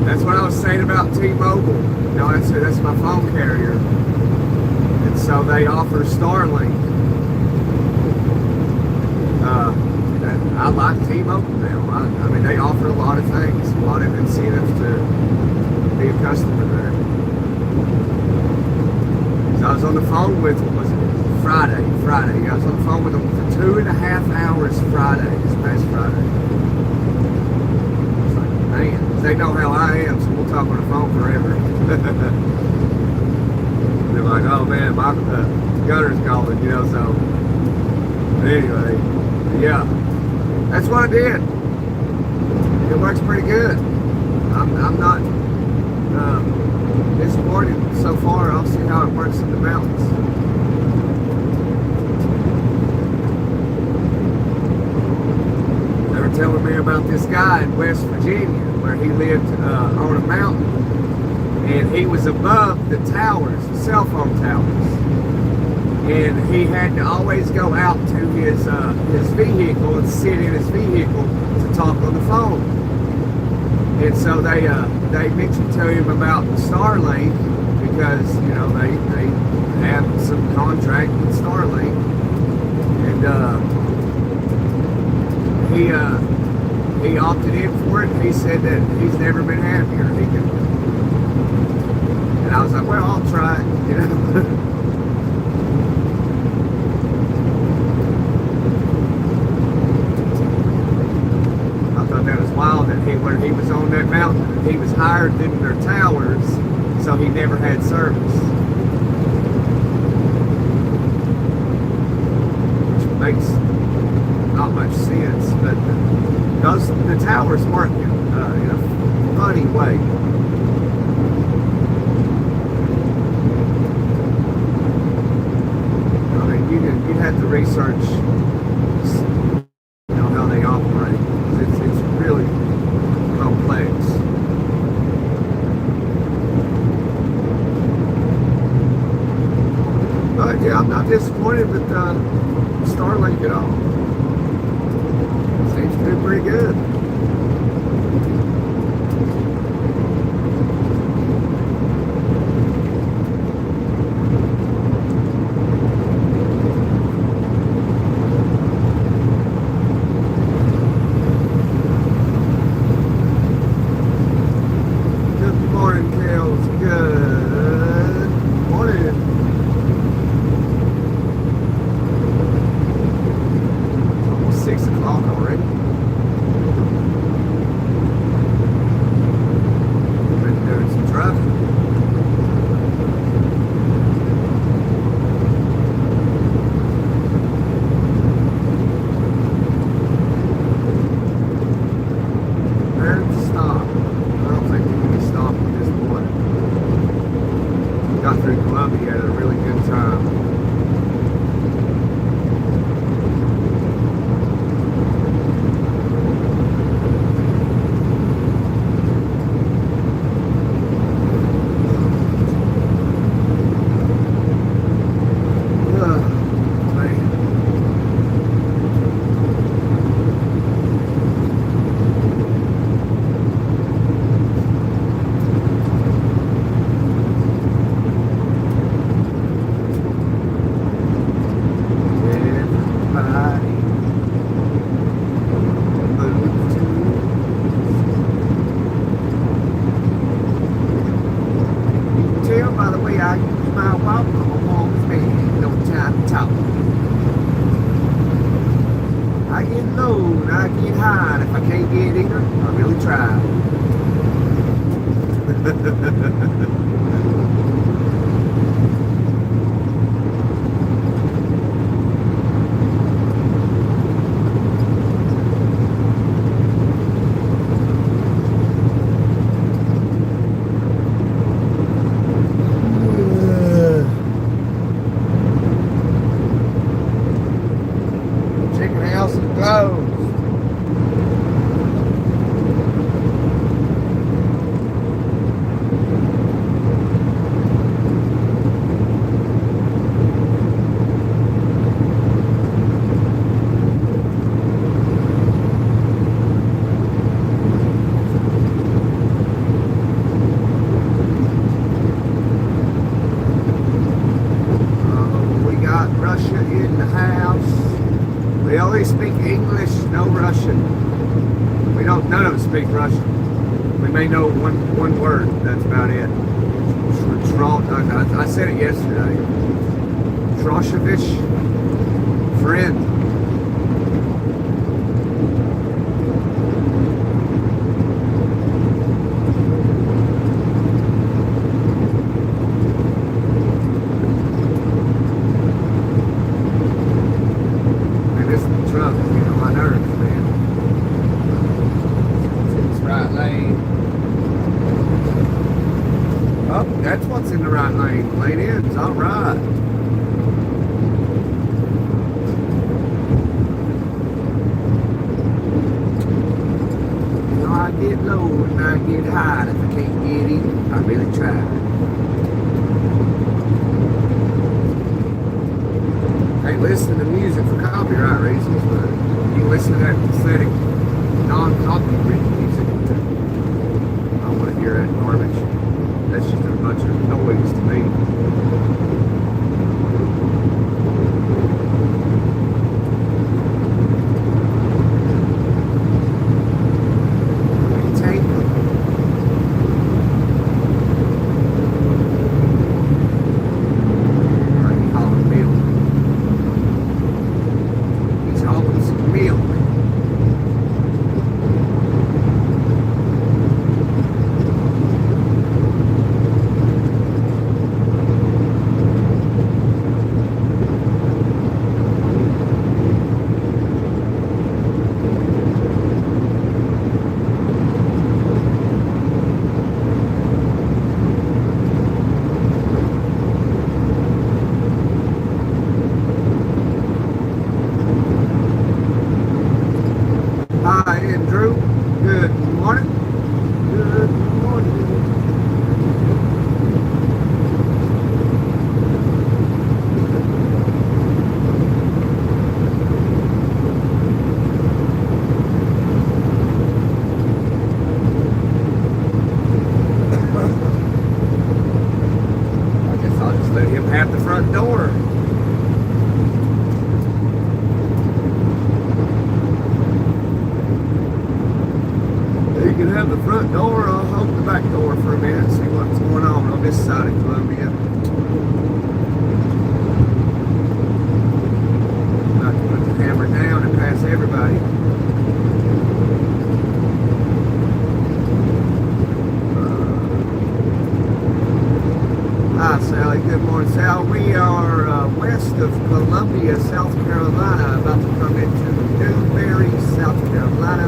That's what I was saying about T-Mobile. You know, that's my phone carrier. And so they offer Starlink. I like T-Mobile now. I mean, they offer a lot of things, a lot of incentives to be a customer there. So I was on the phone with, what was it, Friday. I was on the phone with them for 2.5 hours Friday, this past Friday. It's like, man, they know how I am, so we'll talk on the phone forever. They're like, oh man, my gunner's calling, you know, so. But anyway, yeah, that's what I did. It works pretty good. I'm not disappointed so far. I'll see how it works in the mountains. They were telling me about this guy in West Virginia where he lived on a mountain, and he was above the towers, the cell phone towers. And he had to always go out to his vehicle and sit in his vehicle to talk on the phone. And so they mentioned to him about Starlink because, you know, they have some contract with Starlink. And he opted in for it. He said that he's never been happier. And I was like, well, I'll try it, you know. was on that mountain. He was higher than their towers, so he never had service. Which makes not much sense, but the towers work in a funny way. I mean, you'd have to research, how they operate. It's really complex. But yeah, I'm not disappointed with Starlink at all. Seems to do pretty good. Speak Russian. We may know one word. That's about it. I said it yesterday. Troshevich, friend. Man, this truck is getting on my nerves, man. Right lane. Oh, that's what's in the right lane. Lane ends. All right. You know, I get low and I get high. If I can't get it, I really try. Can't listen to music for copyright reasons, but you can listen to that pathetic non-copyright music. I want to hear that garbage. That's just a bunch of noise to me. Take them. Or he hauling milk. He's hauling some milk. door. I'll open the back door for a minute and see what's going on this side of Columbia. About to put the hammer down and pass everybody. Hi, Sally. Good morning, Sal. We are west of Columbia, South Carolina, about to come into Newberry, South Carolina,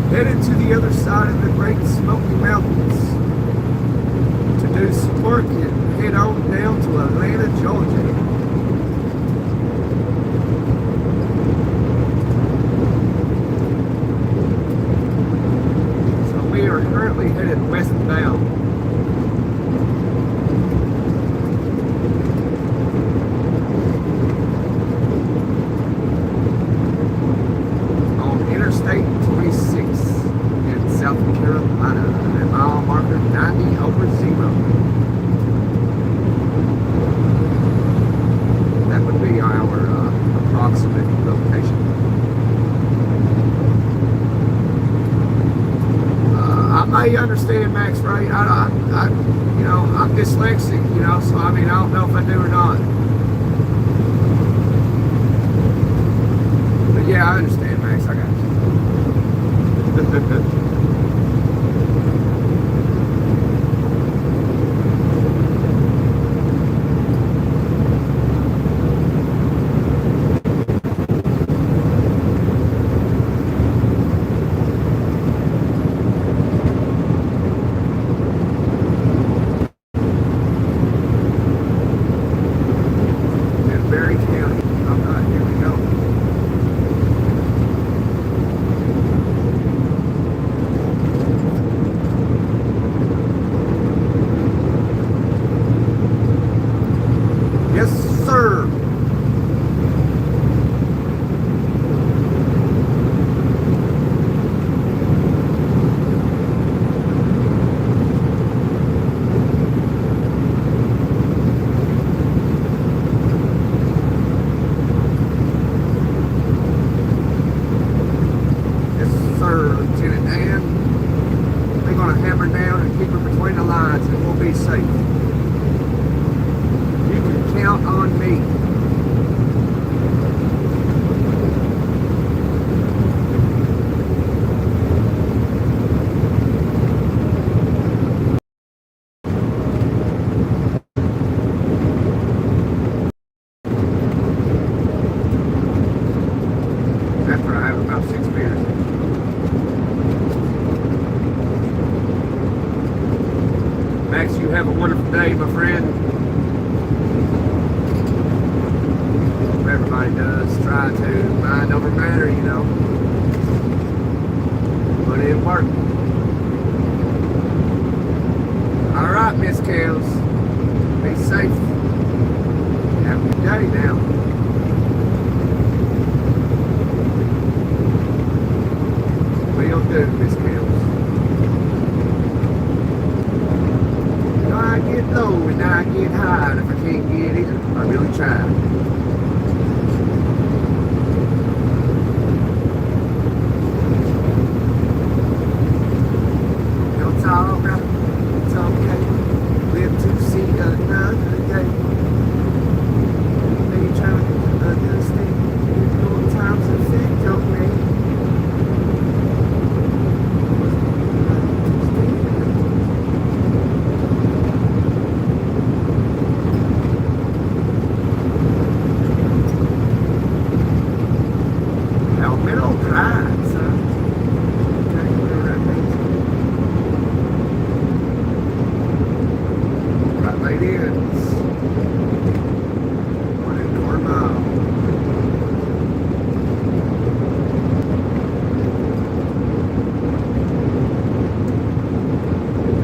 headed to the other side of the Great Smoky Mountains to do some work and head on down to Atlanta, Georgia. So we are currently headed westbound. Interstate 26 in South Carolina, at mile marker 90 over 0. That would be our approximate location. I may understand Max right. You know, I'm dyslexic, you know, so I mean, I don't know if I do or not. But yeah, I understand, Max. I got you. Berry County. All right, here we go. Yes, sir. Yes, sir, Lieutenant Dan. They're going to hammer down and keep it between the lines and we'll be safe. You can count on me. After I have about 6 beers. Max, you have a wonderful day, my friend. Everybody does try to mind over matter, you know. Put in work. Alright, Miss Kels. Be safe. Have a good day now. Will do, Miss Kels. I get low and I get high, and if I can't get it, I really try. It's alright, it's okay. Live to see another day. They trying to understand your times affect your me. Middle drive, son. Okay, whatever that means. Right ladies. 1.25 miles.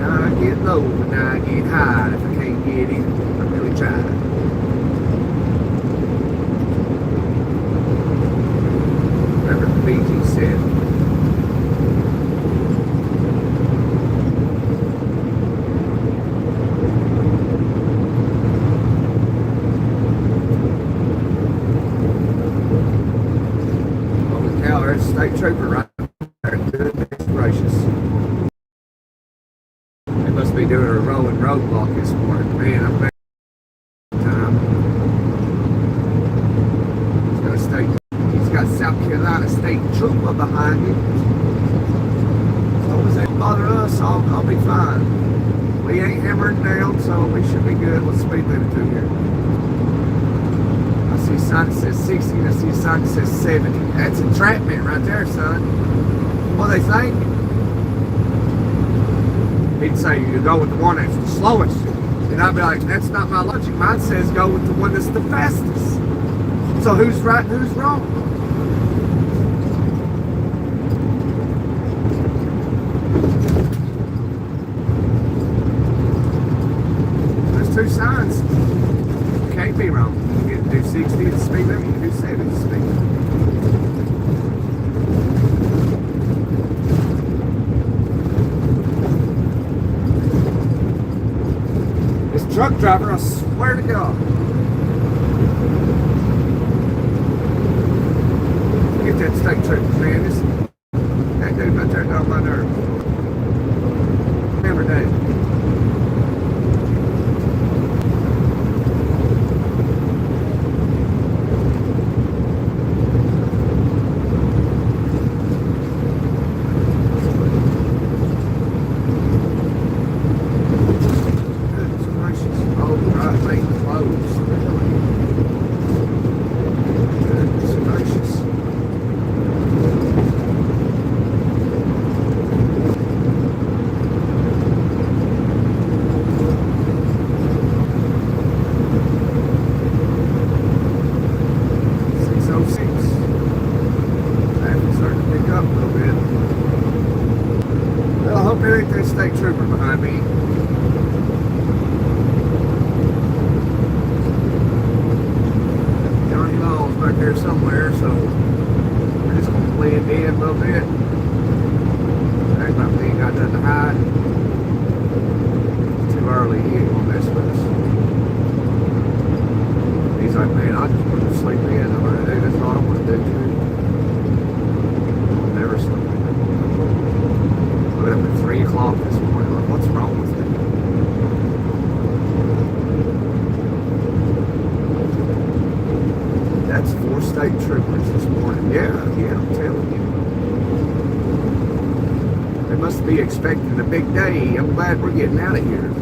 Now I get low, and now I get high. If I can't get it, I really try. BG said. Holy cow, there's a state trooper right there. Goodness gracious. doing a rolling roadblock this morning. Man, I'm back time. He's got South Carolina State Trooper behind him. As long as they don't bother us, I'll be fine. We ain't hammering down, so we should be good. What's the speed limit to here? I see a sign that says 60 and I see a sign that says 70. That's entrapment right there, son. What do they think? He'd say you go with the one that's the slowest. And I'd be like, that's not my logic. Mine says go with the one that's the fastest. So who's right and who's wrong? There's two signs. You can't be wrong. You can do 60 at the speed limit, you can do 70 at the speed limit. Truck driver, I swear to God. Get that state trooper, man. That dude right there got on my nerves. Remember that. State trooper behind me. Johnny Law's back there somewhere, so we're just gonna blend in a little bit. Act like we ain't got nothing to hide. It's too early, he ain't gonna mess with us. He's like, man, I just want to sleep in. I'm like, hey, that's all I want to do too. I'll never sleep in. I got up at 3 o'clock this morning. Like, what's wrong with it? That's 4 state troopers this morning. Yeah, I'm telling you. They must be expecting a big day. I'm glad we're getting out of here.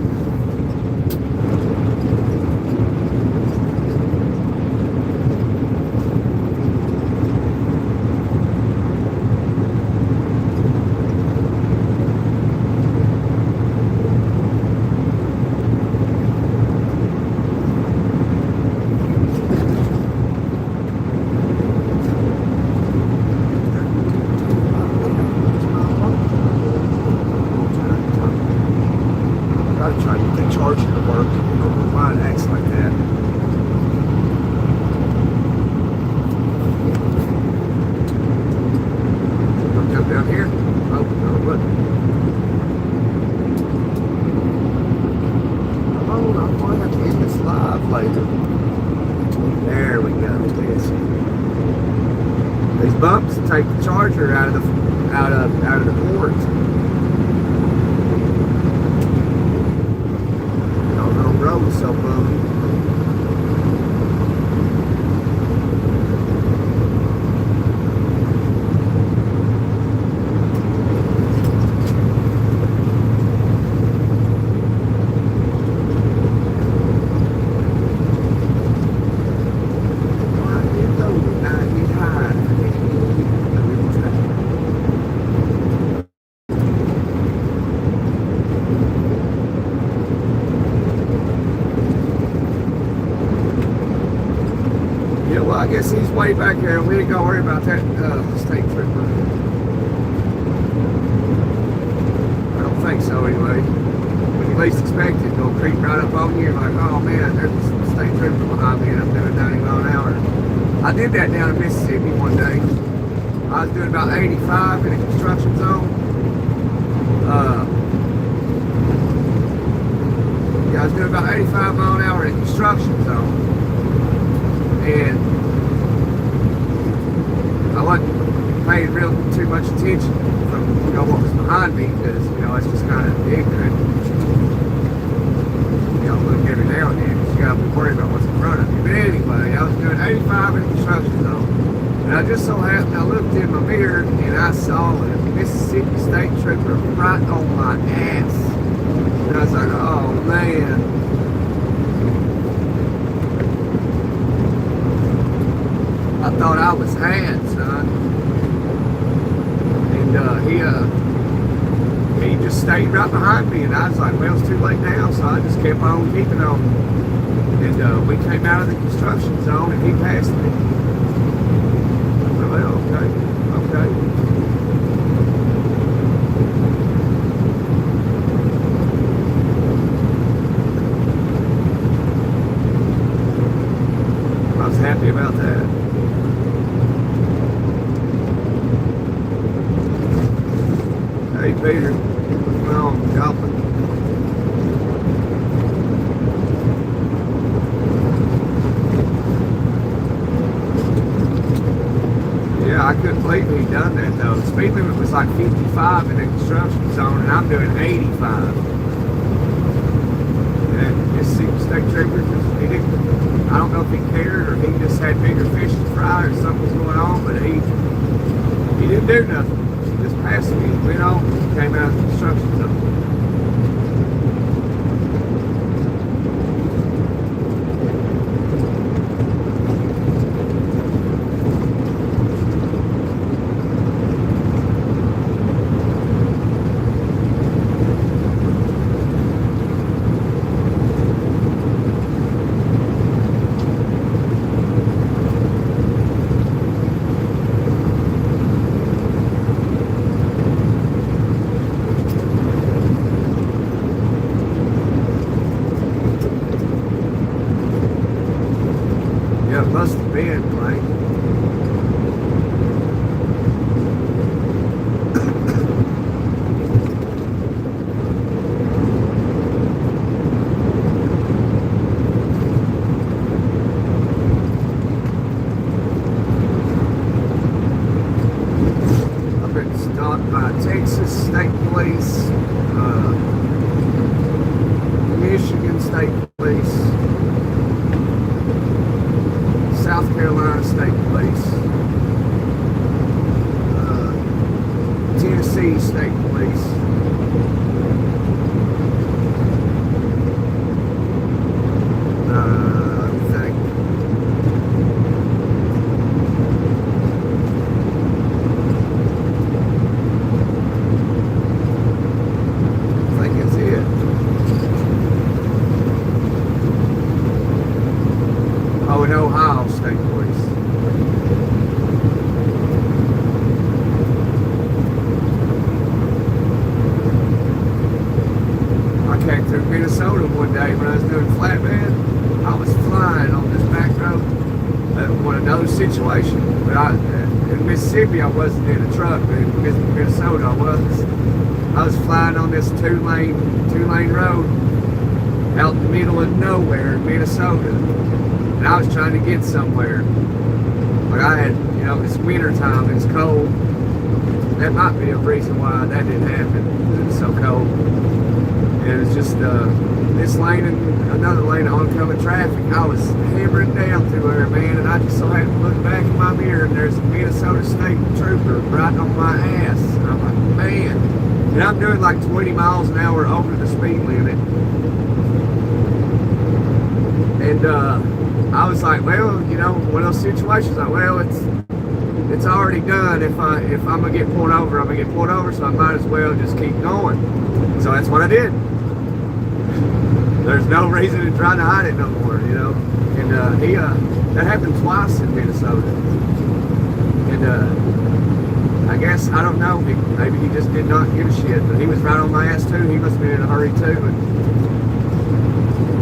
Bumps take the charger out of the port. No road so bummy. I guess he's way back there. We ain't gonna worry about that state trooper. I don't think so anyway. When you least expect it, they'll creep right up on you like, oh man, there's a state trooper behind me and I'm doing 90 miles an hour. I did that down in Mississippi one day. I was doing about 85 in a construction zone. I was doing about 85 miles an hour in a construction zone. And I wasn't paying too much attention from what was behind me because it's just kind of ignorant. every now and then, because you gotta be worried about what's in front of you. But anyway, I was doing 85 in the construction zone. And I just so happened, I looked in my mirror and I saw a Mississippi State Trooper right on my ass. And I was like, oh man. I thought I was had, son. And he just stayed right behind me, and I was like, well, it's too late now, so I just kept on keeping on. And we came out of the construction zone, and he passed me. I said, well, okay. I was happy about that. Hey Peter, what's going on, golfing? Yeah, I couldn't believe he'd done that though. The speed limit was like 55 in the construction zone, and I'm doing 85. And Mississippi State Trooper, he didn't, I don't know if he cared or he just had bigger fish to fry or something was going on, but he didn't do nothing. Just passed me, went on, came out of the construction zone. Must have been, right? I've been stopped by Texas State Police, Michigan State Police, South Carolina State Police, Tennessee State Police, I think. I think it's it. Oh, in Ohio State Police. I came through Minnesota one day when I was doing flatbed. I was flying on this back road. One of those situations. But in Mississippi, I wasn't in a truck, but in Minnesota, I was. I was flying on this two-lane road out in the middle of nowhere in Minnesota. And I was trying to get somewhere. But I had, it's winter time, it's cold. That might be a reason why that didn't happen. It was so cold. And it was just this lane and another lane of oncoming traffic. I was hammering down through there, man, and I just so happened to look back in my mirror and there's a Minnesota State Trooper right on my ass. And I'm like, man. And I'm doing like 20 miles an hour over the speed limit. And I was like, well, one of those situations, like, well, it's already done. If I'm gonna get pulled over, I'm gonna get pulled over, so I might as well just keep going. So that's what I did. There's no reason to try to hide it no more, And that happened twice in Minnesota. And I guess, I don't know, maybe he just did not give a shit, but he was right on my ass too. He must have been in a hurry too.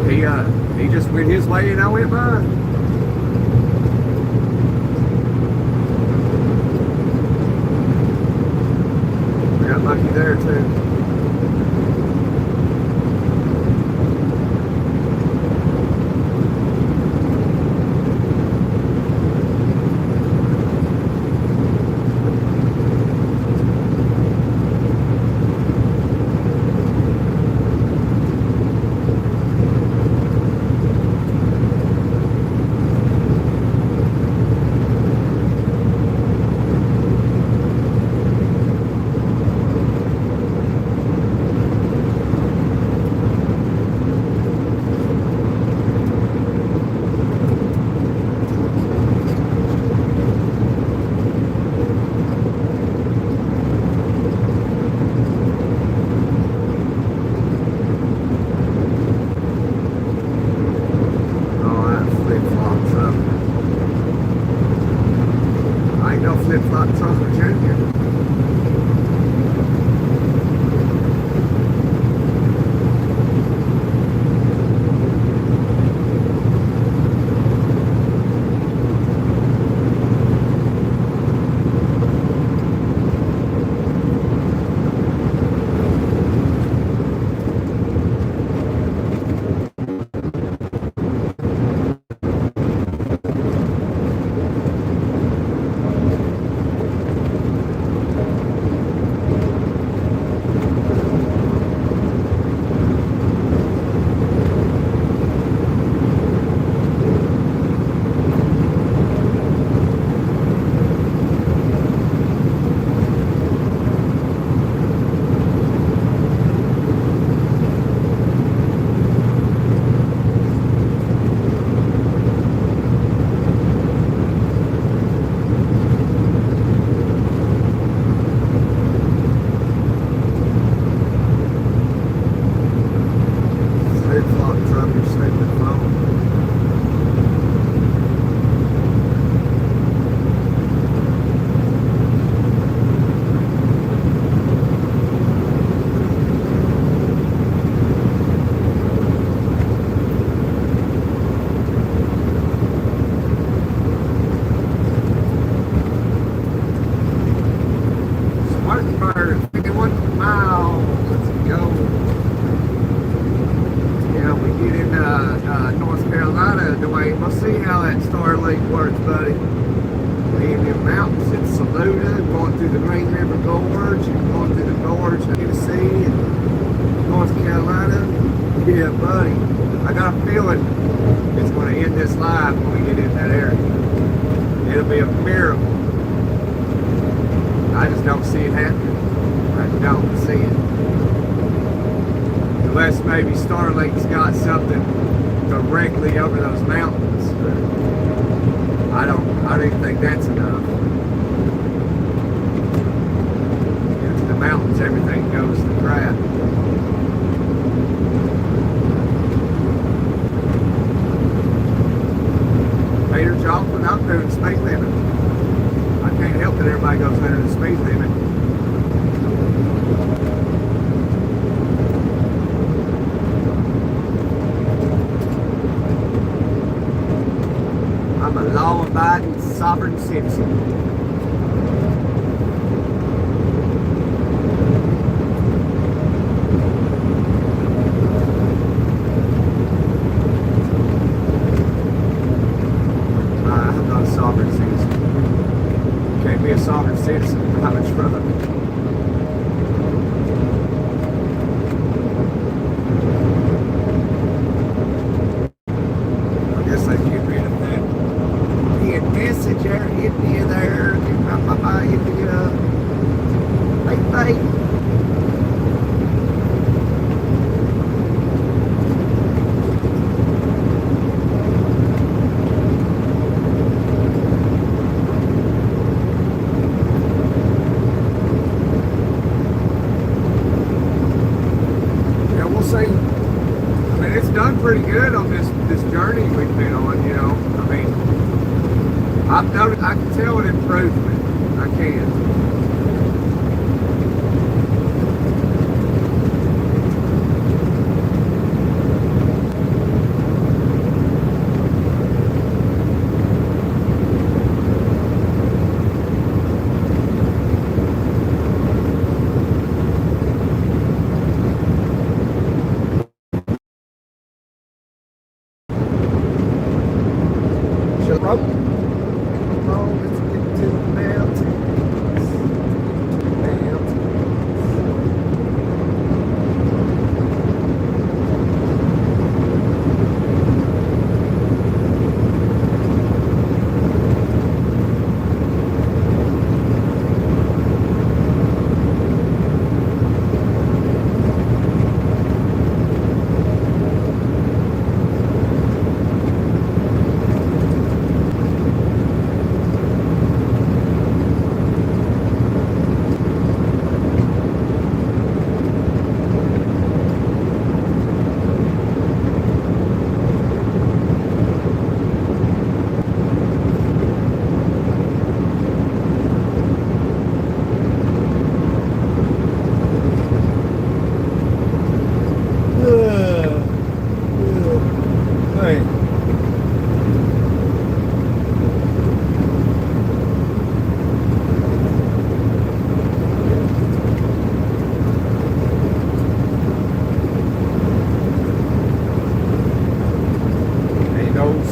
And he just went his way and I went mine. I got lucky there too. the Green River Gorge, and going through the gorge in Tennessee and North Carolina. Yeah, buddy. I got a feeling it's going to end this live when we get in that area. It'll be a miracle. I just don't see it happening. I don't see it. Unless maybe Starlink's got something directly over those mountains. But I don't even think that's enough. In the mountains, everything goes to crap. Peter Joplin, I'm doing the speed limit. I can't help that everybody goes under the speed limit. I'm a law-abiding sovereign citizen. I'm not a sovereign citizen. You can't be a sovereign citizen and drive a truck. I guess they get rid of that messenger hit me there, hit me bye. Yeah, we'll see. I mean, it's done pretty good on this journey we've been on, you know. I mean, I've noticed, I can tell an improvement. I can.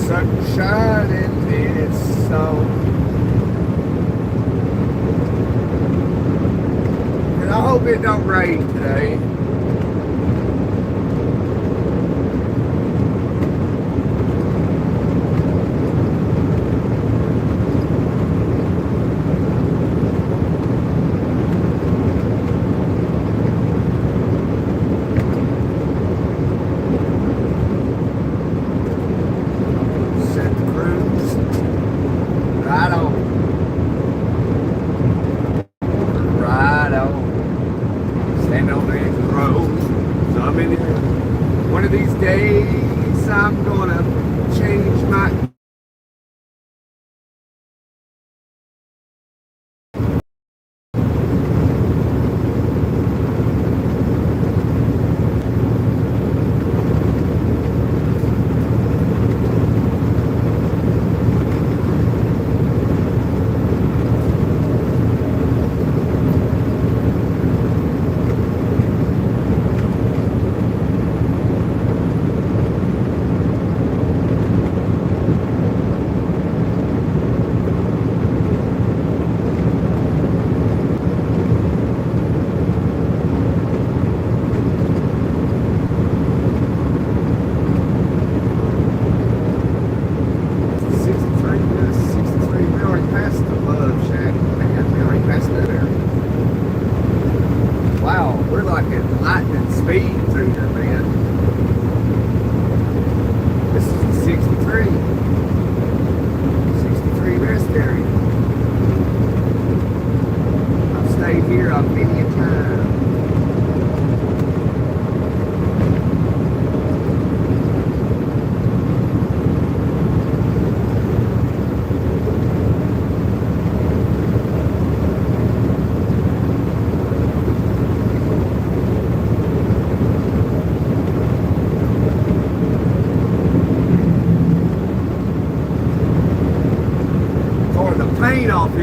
Sunshine in this song. And I hope it don't rain today. One of these days I'm gonna change my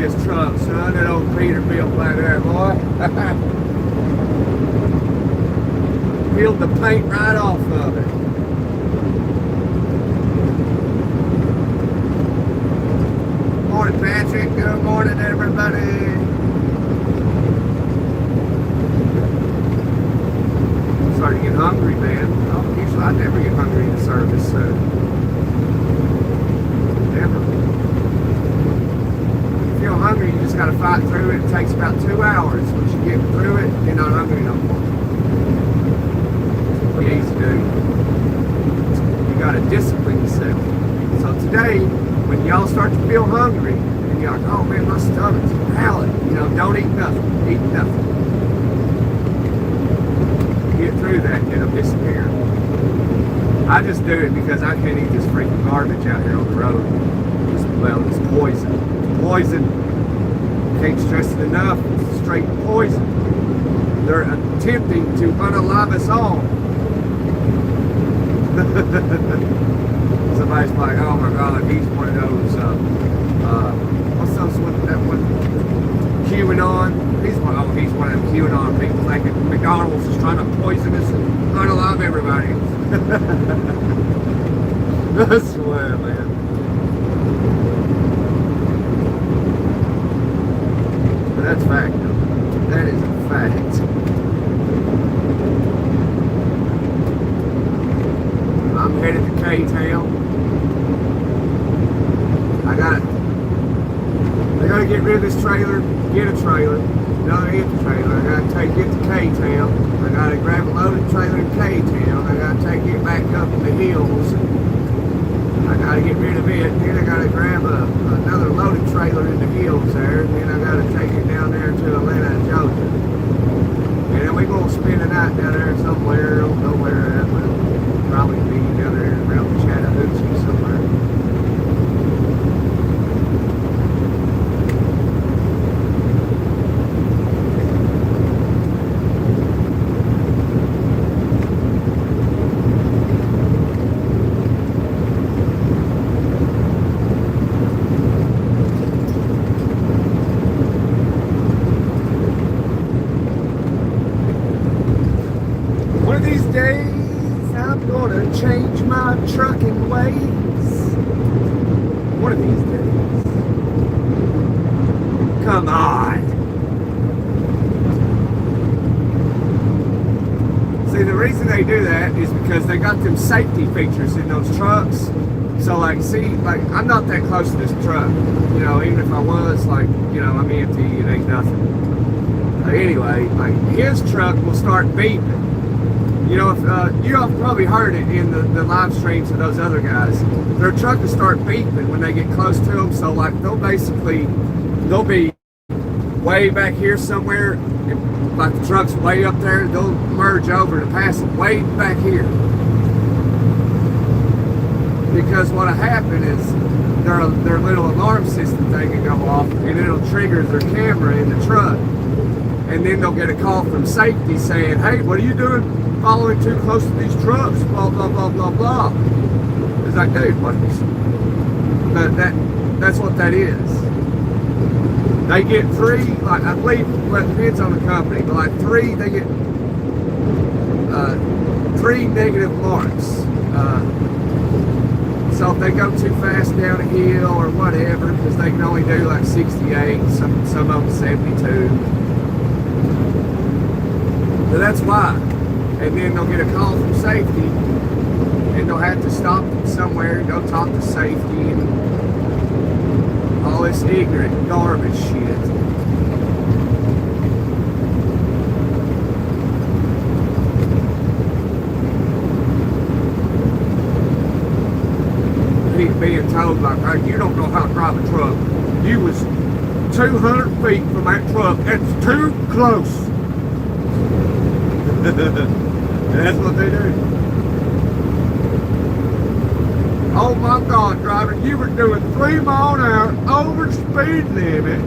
this truck, son. That old Peterbilt back there, boy. Peeled the paint right off of it. Morning, Patrick. Good morning, everybody. Starting to get hungry, man. Oh, usually I never get hungry in the service, so never. If you feel hungry, you just gotta fight through it. It takes about 2 hours. Once you get through it, you're not hungry no more. It's pretty easy, dude. You gotta discipline yourself. So today, when y'all start to feel hungry, and you're like, oh man, my stomach's howling, you know, don't eat nothing. Eat nothing. Get through that and it'll disappear. I just do it because I can't eat this freaking garbage out here on the road. It's poison. It's poison. Can't stress it enough. It's straight poison. They're attempting to unalive us all. Somebody's like, oh my God, he's one of those, what's those, that one, QAnon? He's one of them QAnon people thinking McDonald's is trying to poison us and unalive everybody. I swear, man. But that's fact, though. That is a fact. I'm headed to K-Town. I gotta get rid of this trailer, get a trailer. No, I get the trailer. I gotta take it to K-Town. I gotta grab a loaded trailer in K-Town. I gotta take it back up in the hills. I gotta get rid of it. Then I gotta grab another loaded trailer in the hills there. Then I gotta take it down there to Atlanta, Georgia. And then we're gonna spend the night down there somewhere. I don't know where at, but it'll probably be down there around Chattahoochee somewhere. Change my trucking ways. One of these days. Come on. See, the reason they do that is because they got them safety features in those trucks. So like, see, like, I'm not that close to this truck. You know, even if I was, like, you know, I'm empty, it ain't nothing. But anyway, like, his truck will start beeping. You know, if you all probably heard it in the live streams of those other guys. Their truck will start beeping when they get close to them. So like they'll be way back here somewhere, and like the truck's way up there. They'll merge over to pass it way back here. Because what'll happen is their little alarm system thing will go off, and it'll trigger their camera in the truck. And then they'll get a call from safety saying, hey, what are you doing following too close to these trucks? Blah, blah, blah, blah, blah. It's like, dude, what? But that's what that is. They get 3, like, I believe, well, it depends on the company, but like 3, they get 3 negative marks. So if they go too fast down a hill or whatever, because they can only do like 68, some of them 72. So that's why. And then they'll get a call from safety, and they'll have to stop somewhere and go talk to safety and all this ignorant garbage shit. Being told like, hey, you don't know how to drive a truck. You was 200 feet from that truck. It's too close. That's what they do. Oh my God, driver, you were doing 3 miles an hour over speed limit.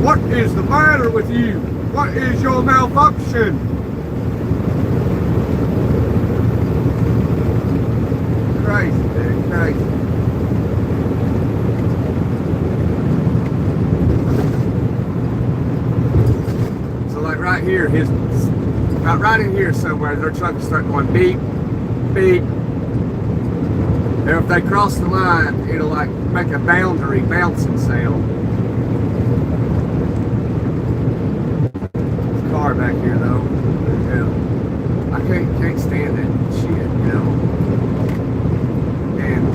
What is the matter with you? What is your malfunction? Crazy, dude, crazy. right in here somewhere, their truck will start going beep, beep. And if they cross the line, it'll like make a boundary bouncing sound. Car back here though. Yeah. I can't stand that shit, you know. And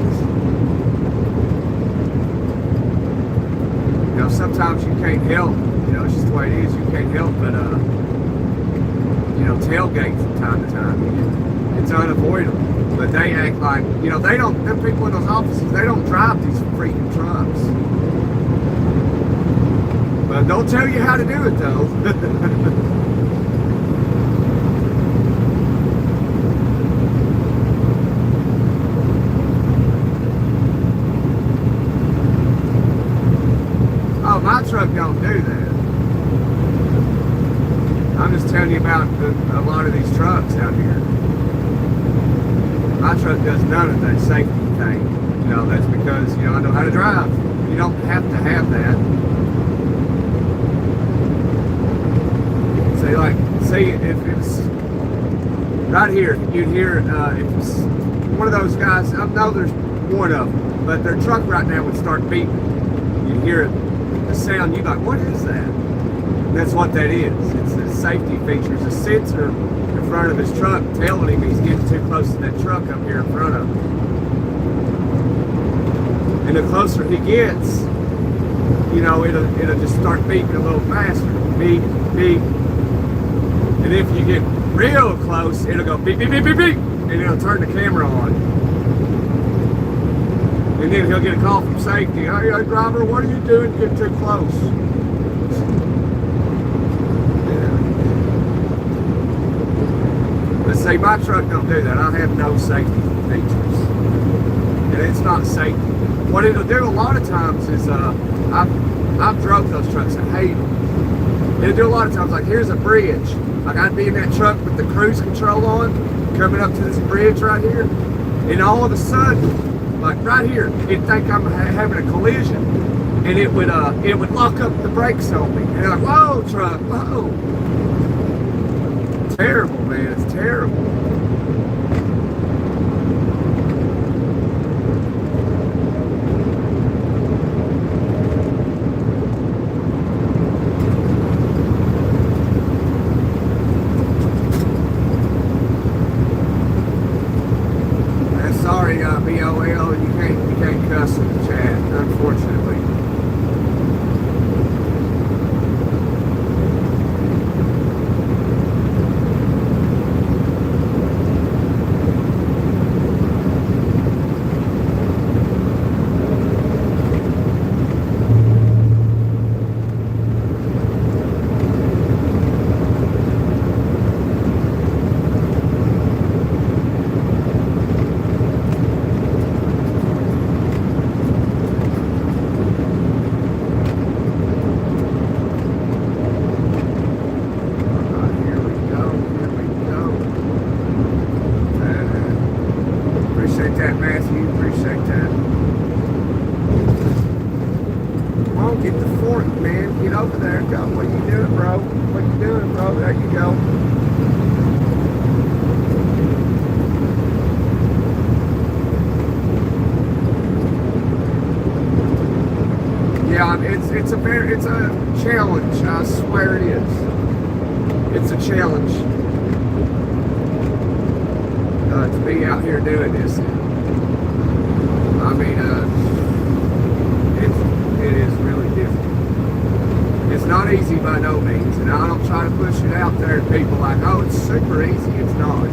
you know, sometimes you can't help, you know, it's just the way it is, you can't help but you know, tailgate from time to time. It's unavoidable. But they act like, you know, they don't, them people in those offices, they don't drive these freaking trucks. But they'll tell you how to do it though. Oh, my truck don't do that. I'm just telling you about a lot of these trucks out here. My truck does none of that safety thing. You know, that's because, you know, I know how to drive. You don't have to have that. So, like, say if it's right here, you'd hear if it's one of those guys, I know there's one of them, but their truck right now would start beeping. You'd hear the sound, you'd be like, what is that? And that's what that is. It's a safety feature. It's a sensor in front of his truck telling him he's getting too close to that truck up here in front of him. And the closer he gets, you know, it'll just start beeping a little faster. Beep, beep. And if you get real close, it'll go beep, beep, beep, beep, beep. And it'll turn the camera on. And then he'll get a call from safety. Hey, driver, what are you doing? Get too close. See, my truck don't do that. I have no safety features. And it's not safety. What it'll do a lot of times is, I've drove those trucks, I hate them. It'll do a lot of times, like here's a bridge. Like I'd be in that truck with the cruise control on, coming up to this bridge right here. And all of a sudden, like right here, it'd think I'm having a collision. And it would lock up the brakes on me. And I'm like, whoa, truck, whoa. Terrible, man. It's terrible. Sorry, BOL, you can't cuss in the chat, unfortunately. It's a challenge, I swear it is. It's a challenge to be out here doing this. I mean, it is really difficult. It's not easy by no means, and I don't try to push it out there and people like, oh, it's super easy. It's not.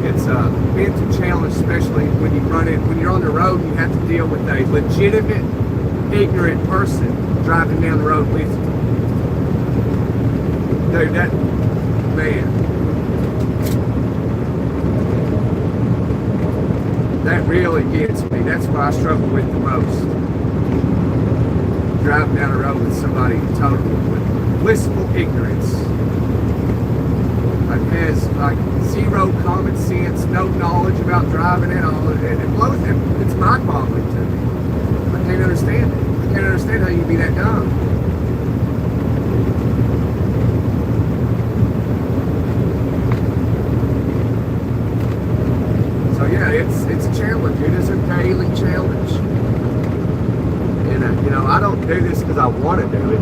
It's a mental challenge, especially when you're on the road and you have to deal with a legitimate ignorant person driving down the road with you. Dude, that, man, that really gets me. That's what I struggle with the most. Driving down the road with somebody totally with blissful ignorance. Like has like zero common sense, no knowledge about driving at all. And it blows, it's mind-boggling to me. I can't understand it. I can't understand how you can be that dumb. look, it is a daily challenge. And, I don't do this because I want to do it.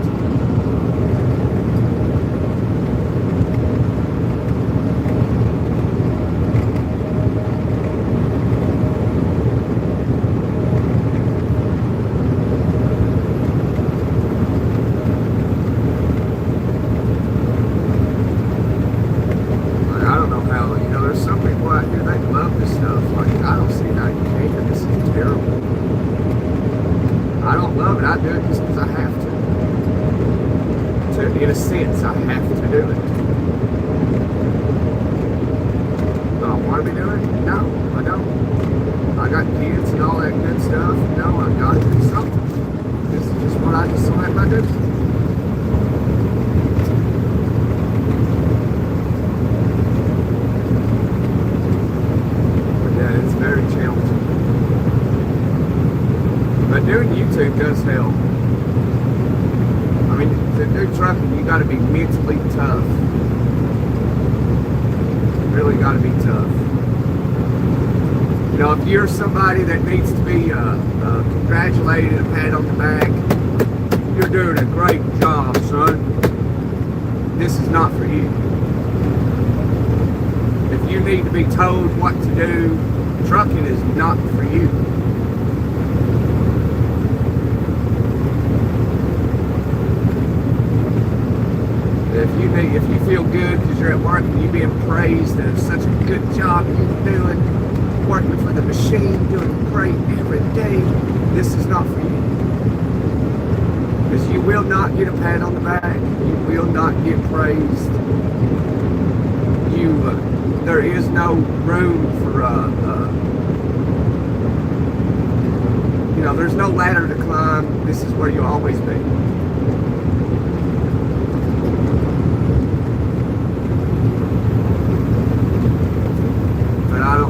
In a sense, I have to do it. Do I want to be doing it? No, I don't. I got kids and all that good stuff. No, I've got to do something. This is just what I just select I do. But yeah, it's very challenging. But doing YouTube does help. To do trucking, you got to be mentally tough. Really got to be tough. If you're somebody that needs to be congratulated and a pat on the back, you're doing a great job, son. This is not for you. If you need to be told what to do, trucking is not for you. If you feel good because you're at work and you're being praised and it's such a good job you're doing, working for the machine, doing great every day, this is not for you. Because you will not get a pat on the back. You will not get praised. There is no room for, there's no ladder to climb. This is where you'll always be.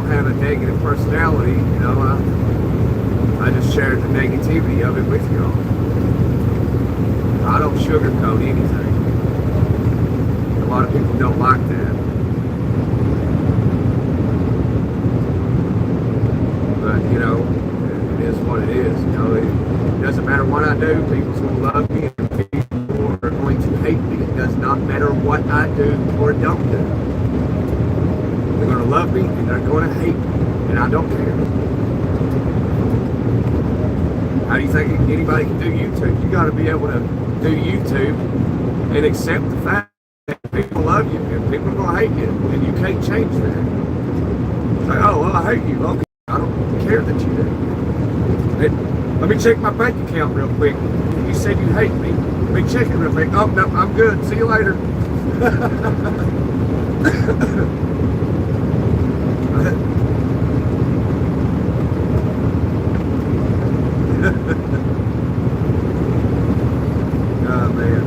Have a negative personality, I just shared the negativity of it with y'all. I don't sugarcoat anything. A lot of people don't like that. But, it is what it is. It doesn't matter what I do, people's going to love me and people are going to hate me. It does not matter what I do or don't do. They're going to love me and they're going to hate me, and I don't care. How do you think anybody can do YouTube? You got to be able to do YouTube and accept the fact that people love you and people are going to hate you, and you can't change that. It's like, oh, well, I hate you. Okay, I don't care that you do. Let me check my bank account real quick. You said you hate me. Let me check it real quick. Oh, no, I'm good. See you later. Oh, man.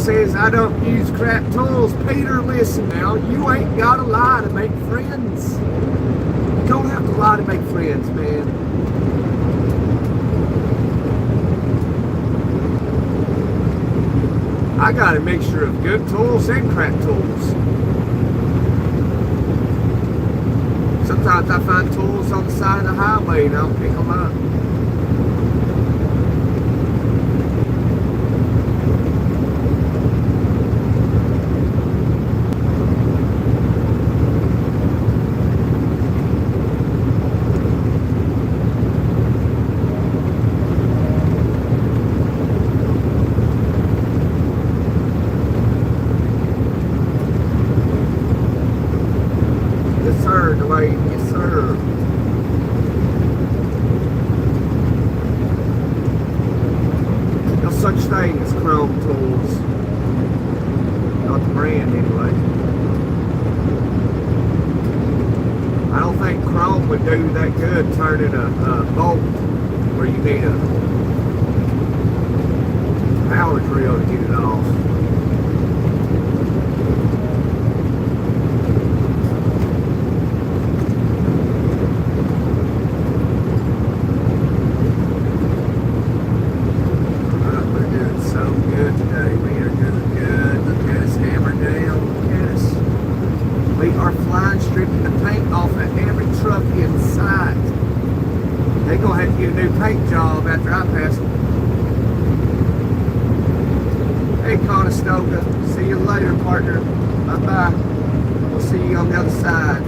says I don't use crap tools. Peter, listen now. You ain't got to lie to make friends. You don't have to lie to make friends, man. I got a mixture of good tools and crap tools. Sometimes I find tools on the side of the highway and I'll pick them up. Yes, sir. No such thing as chrome tools. Not the brand, anyway. I don't think chrome would do that good turning a bolt where you need a power drill to get it off. Stripping the paint off of every truck in sight. They're going to have to get a new paint job after I pass them. Hey, Conestoga. See you later, partner. Bye-bye. We'll see you on the other side.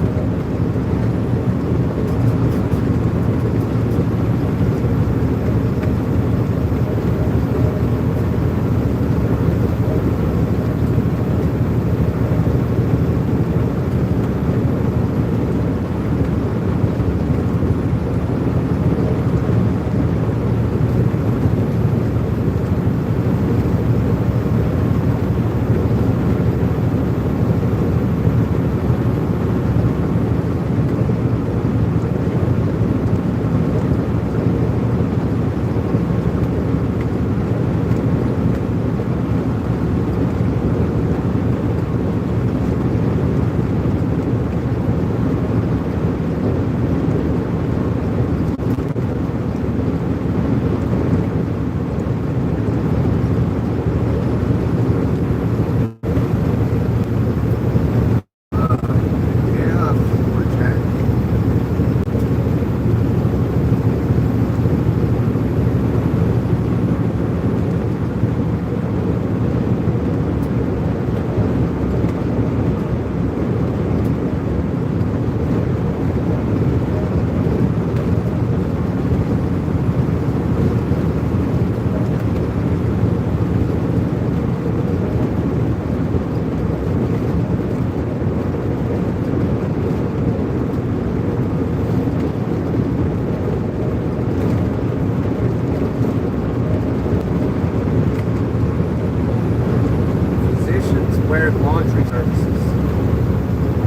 Laundry services.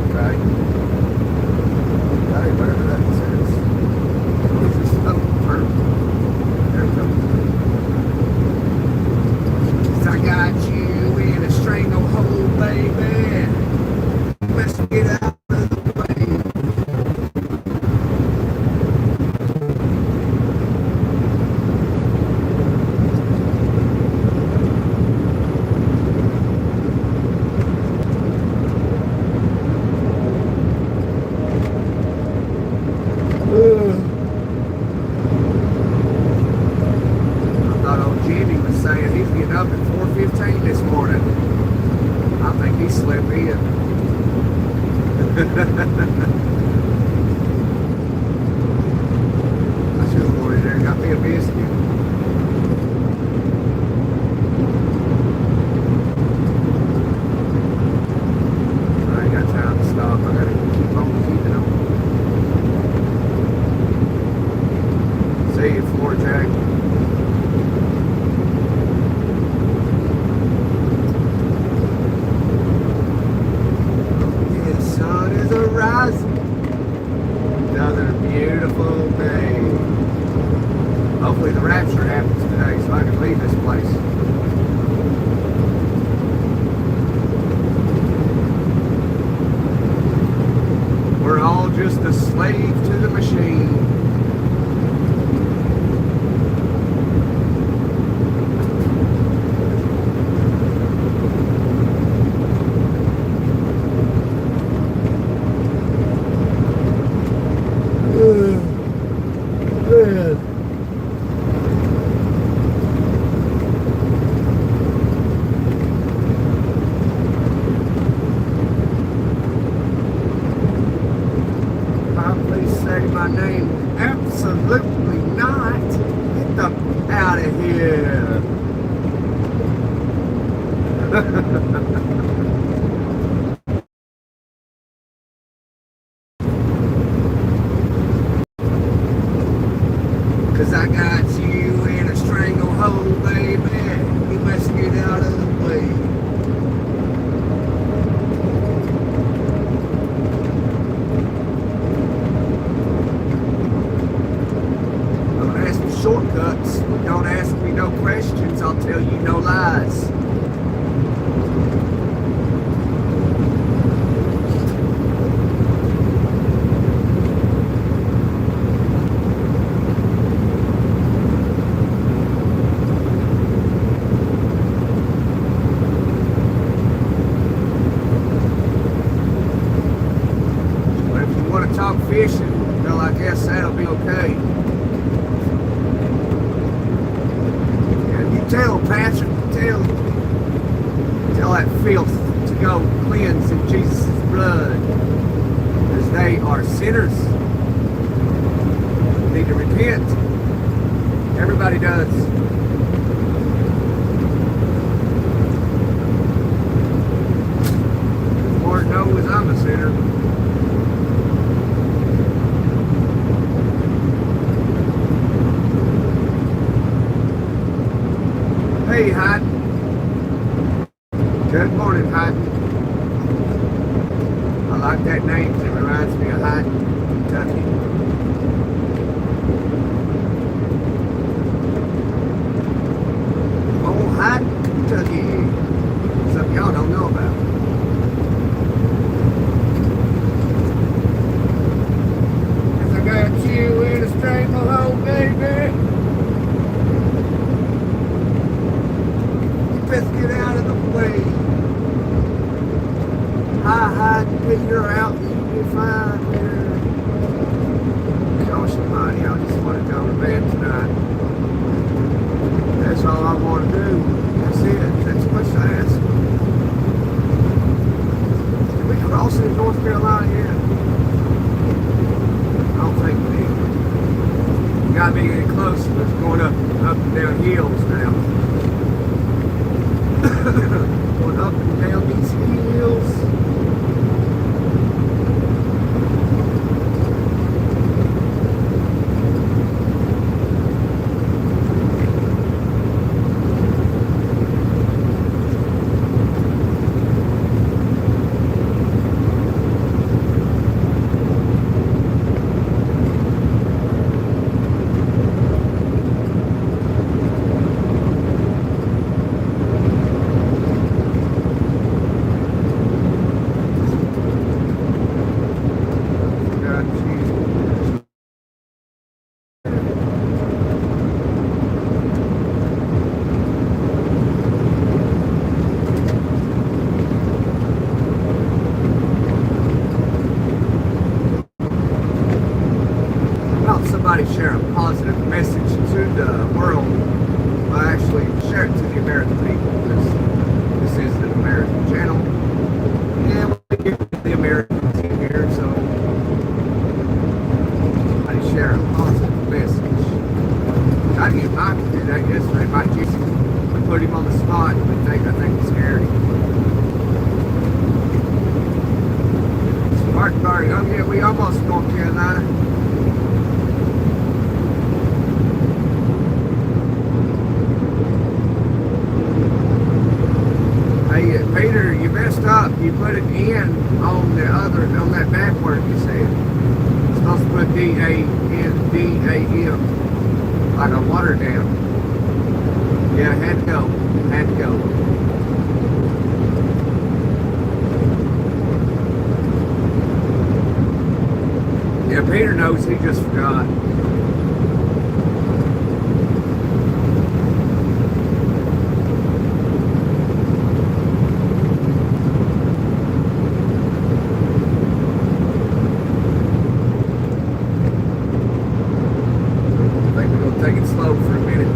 Okay. Okay, whatever that says. Where's this stuff? There we go. 'Cause I got you in a stranglehold, baby. Let's get out of the way. Sun is a rising. just a slave to the machine. Cause I got you in a stranglehold, baby. You must get out of the way. Don't ask me shortcuts. Don't ask me no questions. I'll tell you no lies. Fishing, well, I guess that'll be okay. And you tell Patrick, tell that filth to go cleanse in Jesus' blood, because they are sinners. They need to repent. Everybody does. The Lord knows I'm a sinner. Hey, Hyde. Good morning, Hyde. I like that name. It reminds me of Hyde, Kentucky. Oh, Hyde, Kentucky. Something y'all don't know about. Cause I got you in a stranglehold, baby. Let's get out of the way. Hide Peter out and you find there. Gosh almighty, I just want to go to bed tonight. That's all I want to do. That's it. That's much to ask. Did we cross in North Carolina yet? I don't think we did. We gotta be getting closer. It's going up and down hills now. Going up and down these hills. Share a positive message to the world. Well, actually share it to the American people, because this is an American channel. Yeah, we get the Americans in here, so I share a positive message. I get Mike to do that yesterday. Mike just put him on the spot, and I think it's scary. Spartanburg, oh yeah, we almost North Carolina. Peter, you messed up. You put it in on that backward, you said. You're supposed to put D-A-N-D-A-M, like a water dam. Yeah, had to go. Had to go. Peter knows, he just forgot. I think we're going to take it slow for a minute.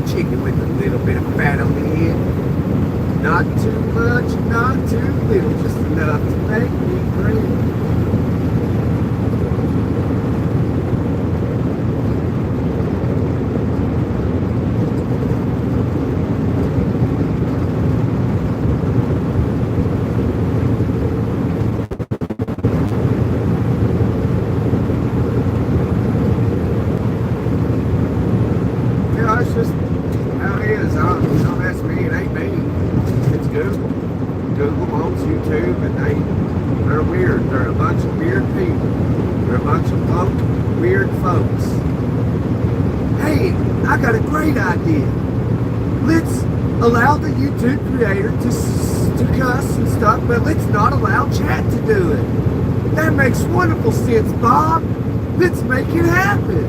Chicken with a little bit of fat on the end. Not too much, not too little, just enough to make me great. Allow the YouTube creator to cuss and stuff, but let's not allow chat to do it. That makes wonderful sense, Bob. Let's make it happen.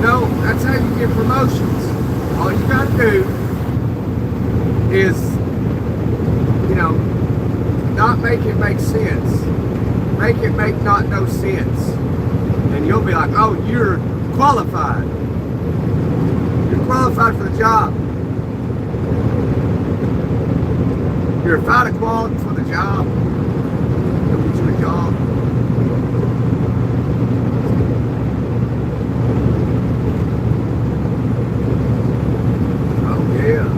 No, that's how you get promotions. All you gotta do is, you know, not make it make sense. Make it make not no sense. And you'll be like, oh, you're qualified. You're qualified for the job. You're fighting quality for the job. They'll get you a job. Oh, yeah.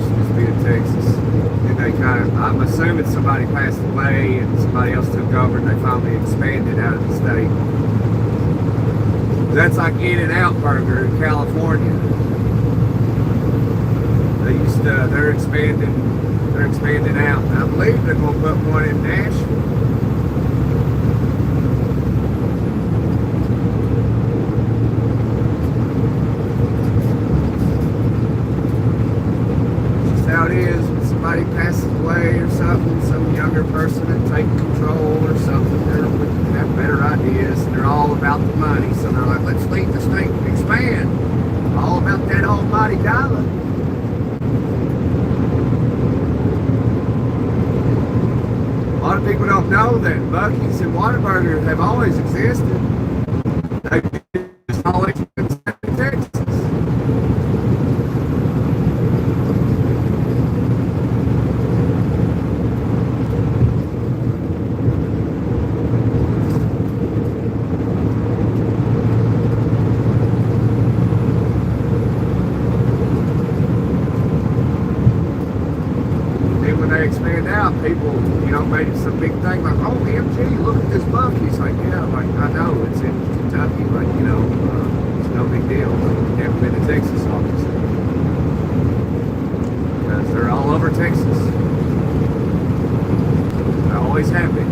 should just be in Texas. And they I'm assuming somebody passed away and somebody else took over and they finally expanded out of the state. That's like In-N-Out Burger in California. They're expanding out. And I believe they're going to put one in Nashville. How it is when somebody passes away or something, some younger person that take control or something, they have better ideas, and they're all about the money. So they're like, let's leave this thing and expand. All about that almighty dollar. A lot of people don't know that Buc-ee's and Whataburger have always existed. They've just always been in Texas. Expand out, people, made it some big thing like, oh, MG, look at this Buc-ee's. Like, yeah, like, I know, it's in Kentucky, like, it's no big deal. Like, never been to Texas, obviously. Because they're all over Texas. They always have been.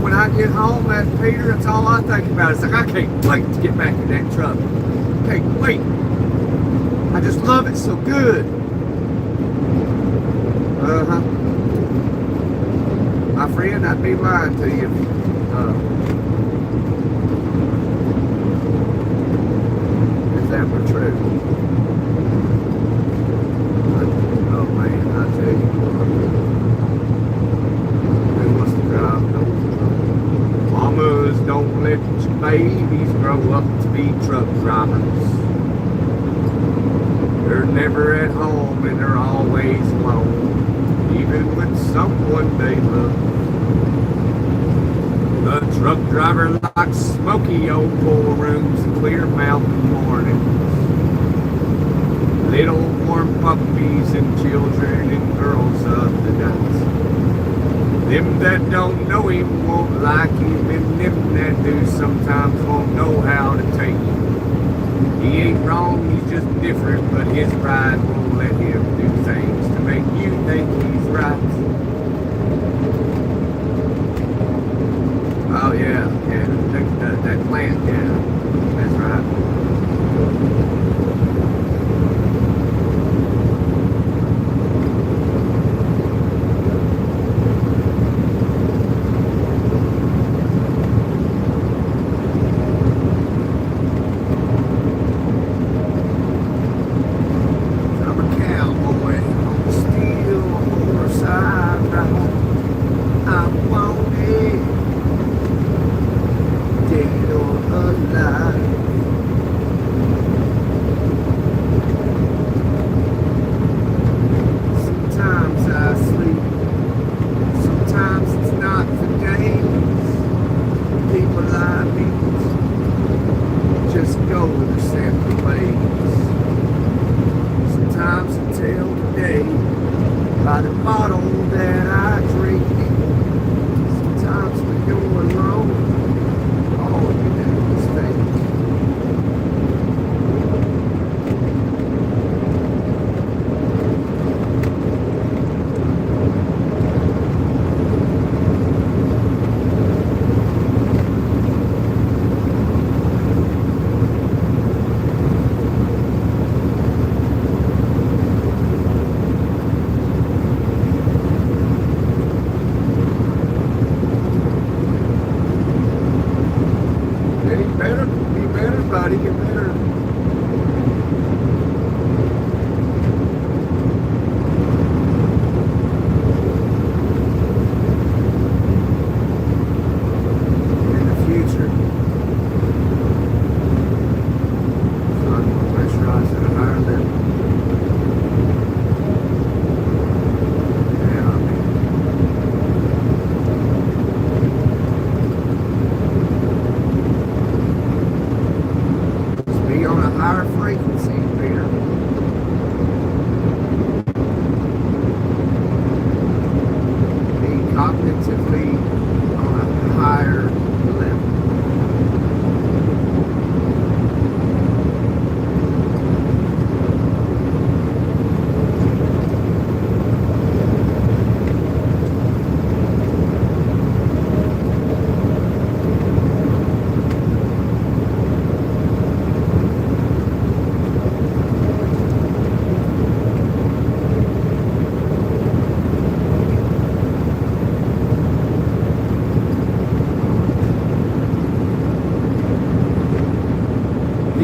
When I get home at Peter, that's all I think about. It's like, I can't wait to get back in that truck. Can't wait. I just love it so good. My friend, I'd be lying to you if that were true. Oh man, I tell you what. Who wants to drive? Mamas, don't let your babies grow up to be truck drivers. They're never at home and they're always alone, even with someone they love. The truck driver likes smoky old pool rooms and clear mountain mornings. Little warm puppies and children and girls of the night. Them that don't know him won't like him, and them that do sometimes won't know how to take him. He ain't wrong, he's just different, but his pride won't let him do things to make you think he's right. Oh yeah, that plant, yeah, that's right. I want it. Dead or alive. Sometimes I sleep. Sometimes it's not for days. People I meet just go their separate ways. Sometimes I tell the day by the bottle that I drink. Sometimes when you're alone, all you do is fake.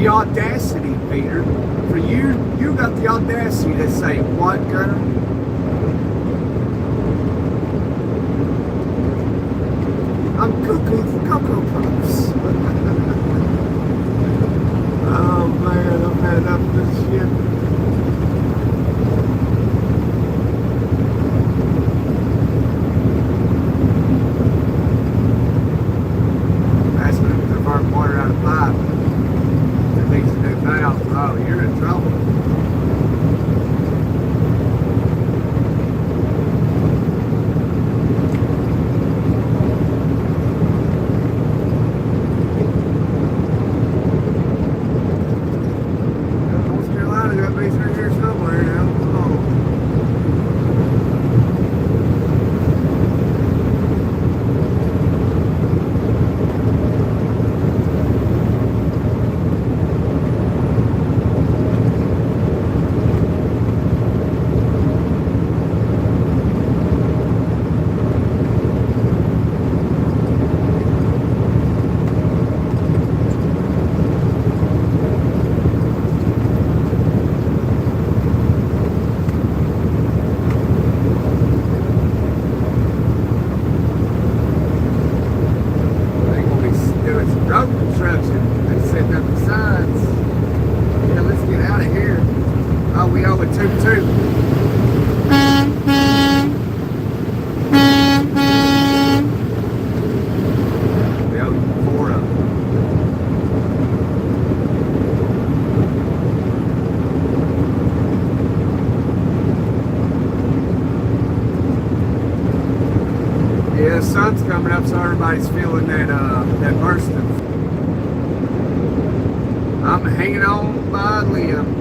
Audacity, Peter. For you got the audacity to say, what, Gunner? I'm cuckoo for Cocoa Puffs. Oh man, I've had enough of this shit. Asking them to burn water out of pipe. Oh, you're in trouble. North Carolina got me through here somewhere now. The sun's coming up, so everybody's feeling that burst of. I'm hanging on by a limb.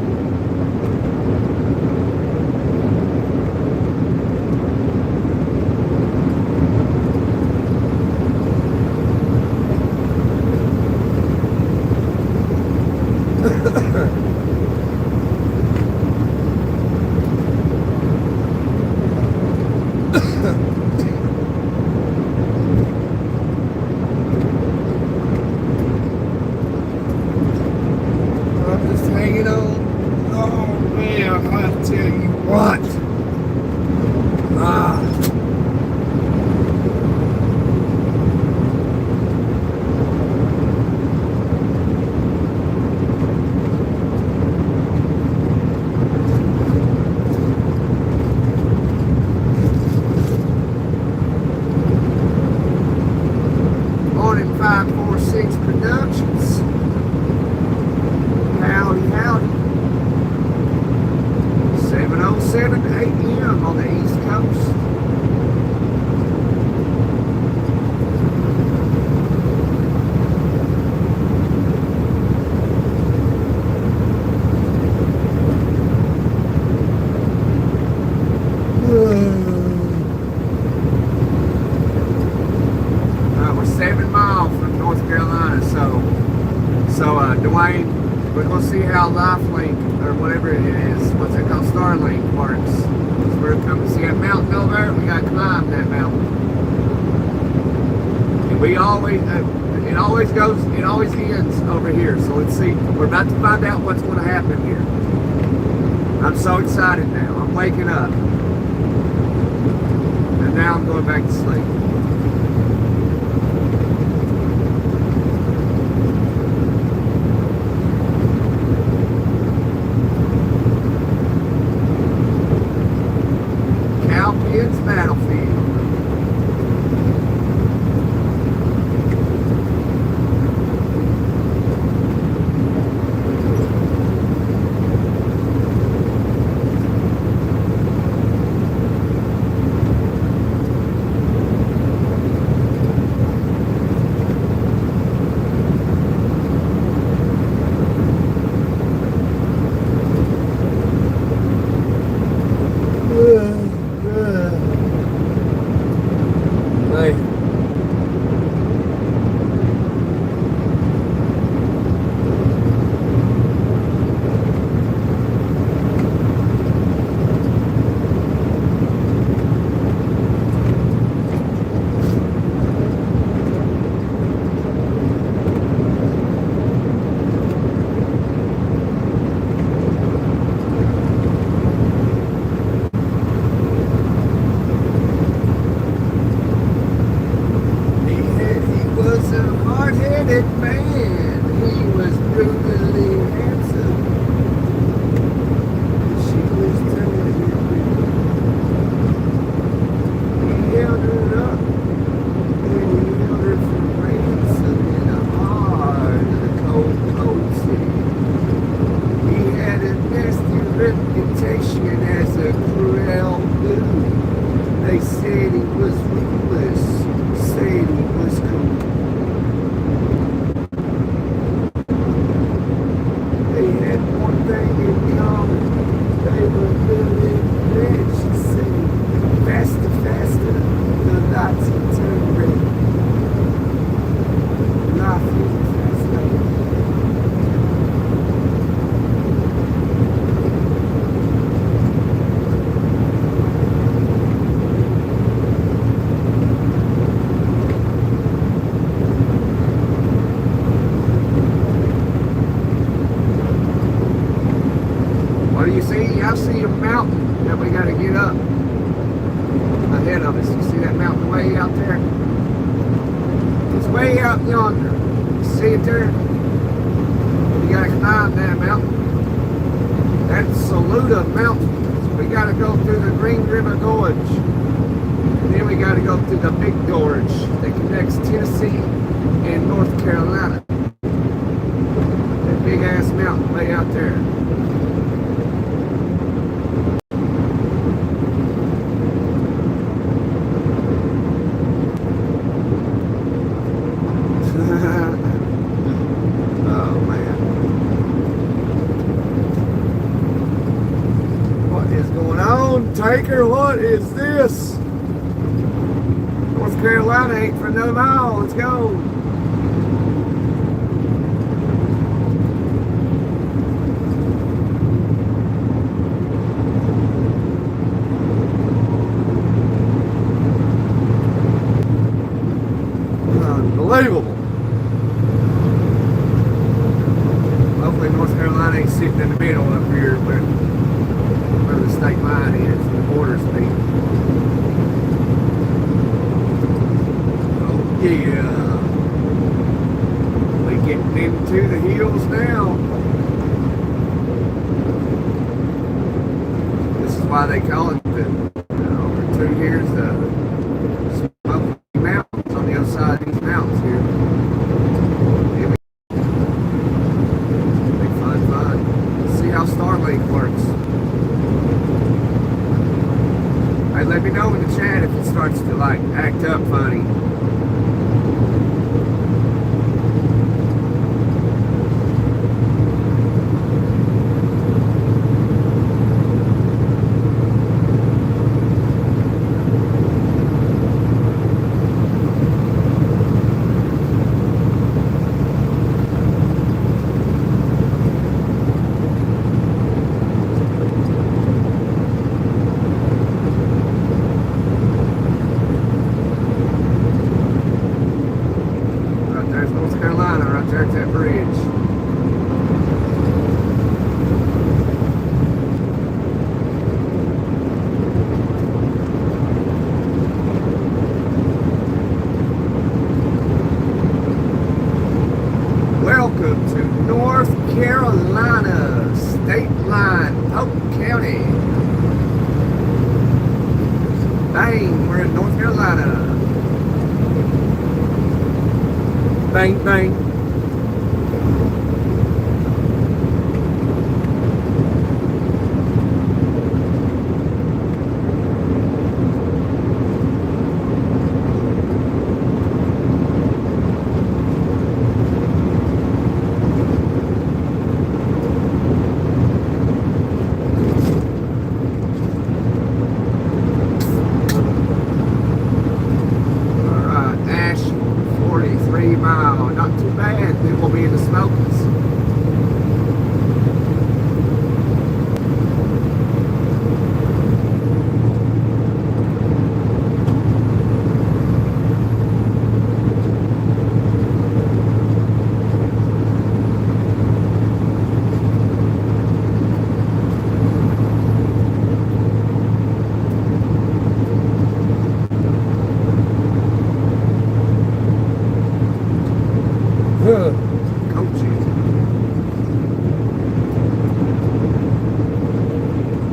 546 Productions. Howdy, howdy. 7:07 a.m. on the East Coast. We're 7 miles from North Carolina, so Dwayne, we're gonna see how Lifelink or whatever it is, what's it called, Starlink works. So we're coming to see that mountain over there. We gotta climb that mountain, and we always it always ends over here. So let's see. We're about to find out what's going to happen here. I'm so excited now. I'm waking up. And now I'm going back to sleep. Cowpens Battlefield. I see a mountain that we got to get up ahead of us. You see that mountain way out there? It's way out yonder. You see it there? We got to climb that mountain. That's Saluda Mountain. So we got to go through the Green River Gorge. And then we got to go through the Big Gorge that connects Tennessee and North Carolina. That big ass mountain way out there. Taker, what is this? North Carolina ain't for another mile. Let's go. Unbelievable. Hopefully North Carolina ain't sitting in the middle up here, but where the state line is, the borders be. Oh yeah. We getting into the hills now. This is why they call it the, over through here's the Smoky Mountains on the other side of these mountains here. act up funny. Bang, bang.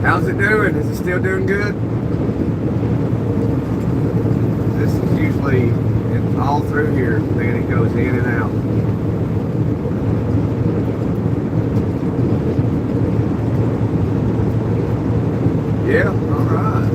How's it doing? Is it still doing good? This is usually it's all through here, then it goes in and out. Yeah, all right.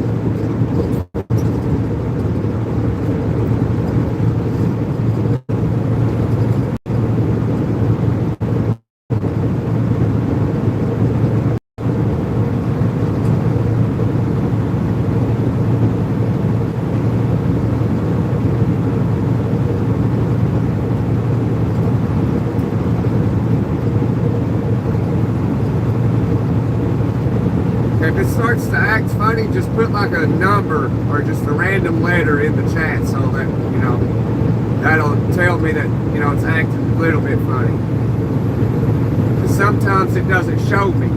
If it starts to act funny, just put like a number or just a random letter in the chat so that, you know, that'll tell me that, you know, it's acting a little bit funny. Because sometimes it doesn't show me.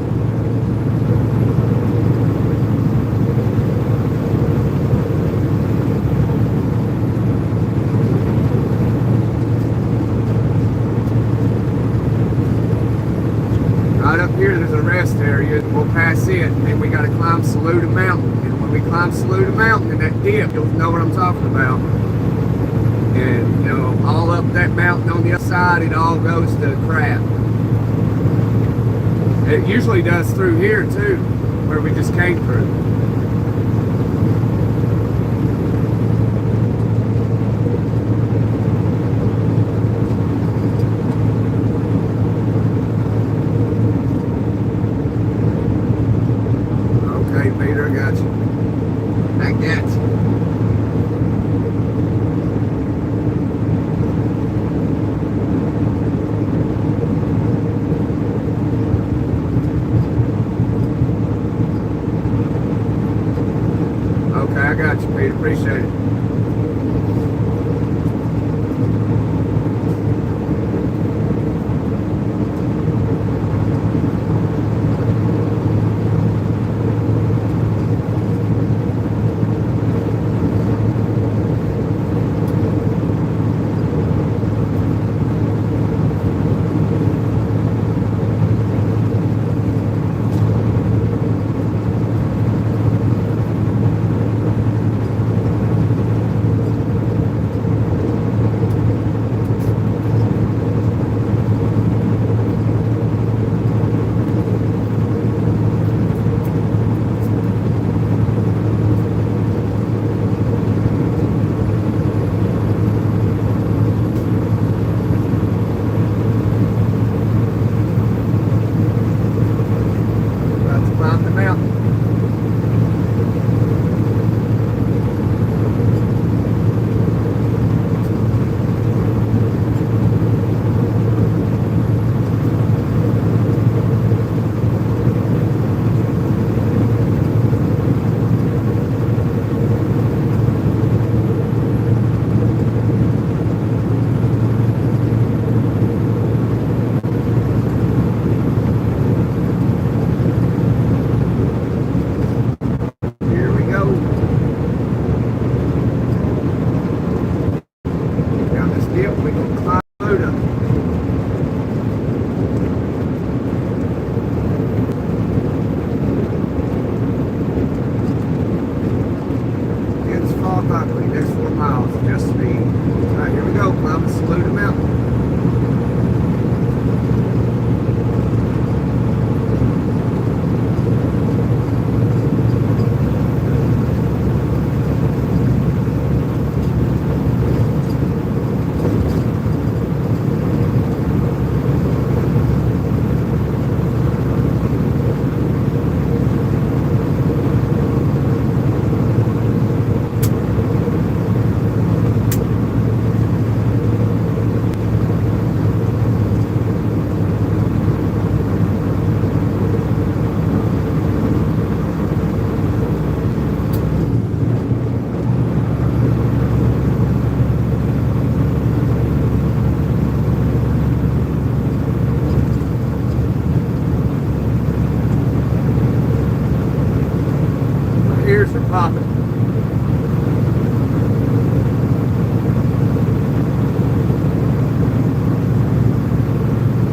Right up here, there's a rest area. We'll pass it, and then we got to climb Saluda Mountain. And when we climb Saluda Mountain in that dip, you'll know what I'm talking about. And, you know, all up that mountain on the other side, it all goes to crap. It usually does through here, too, where we just came through.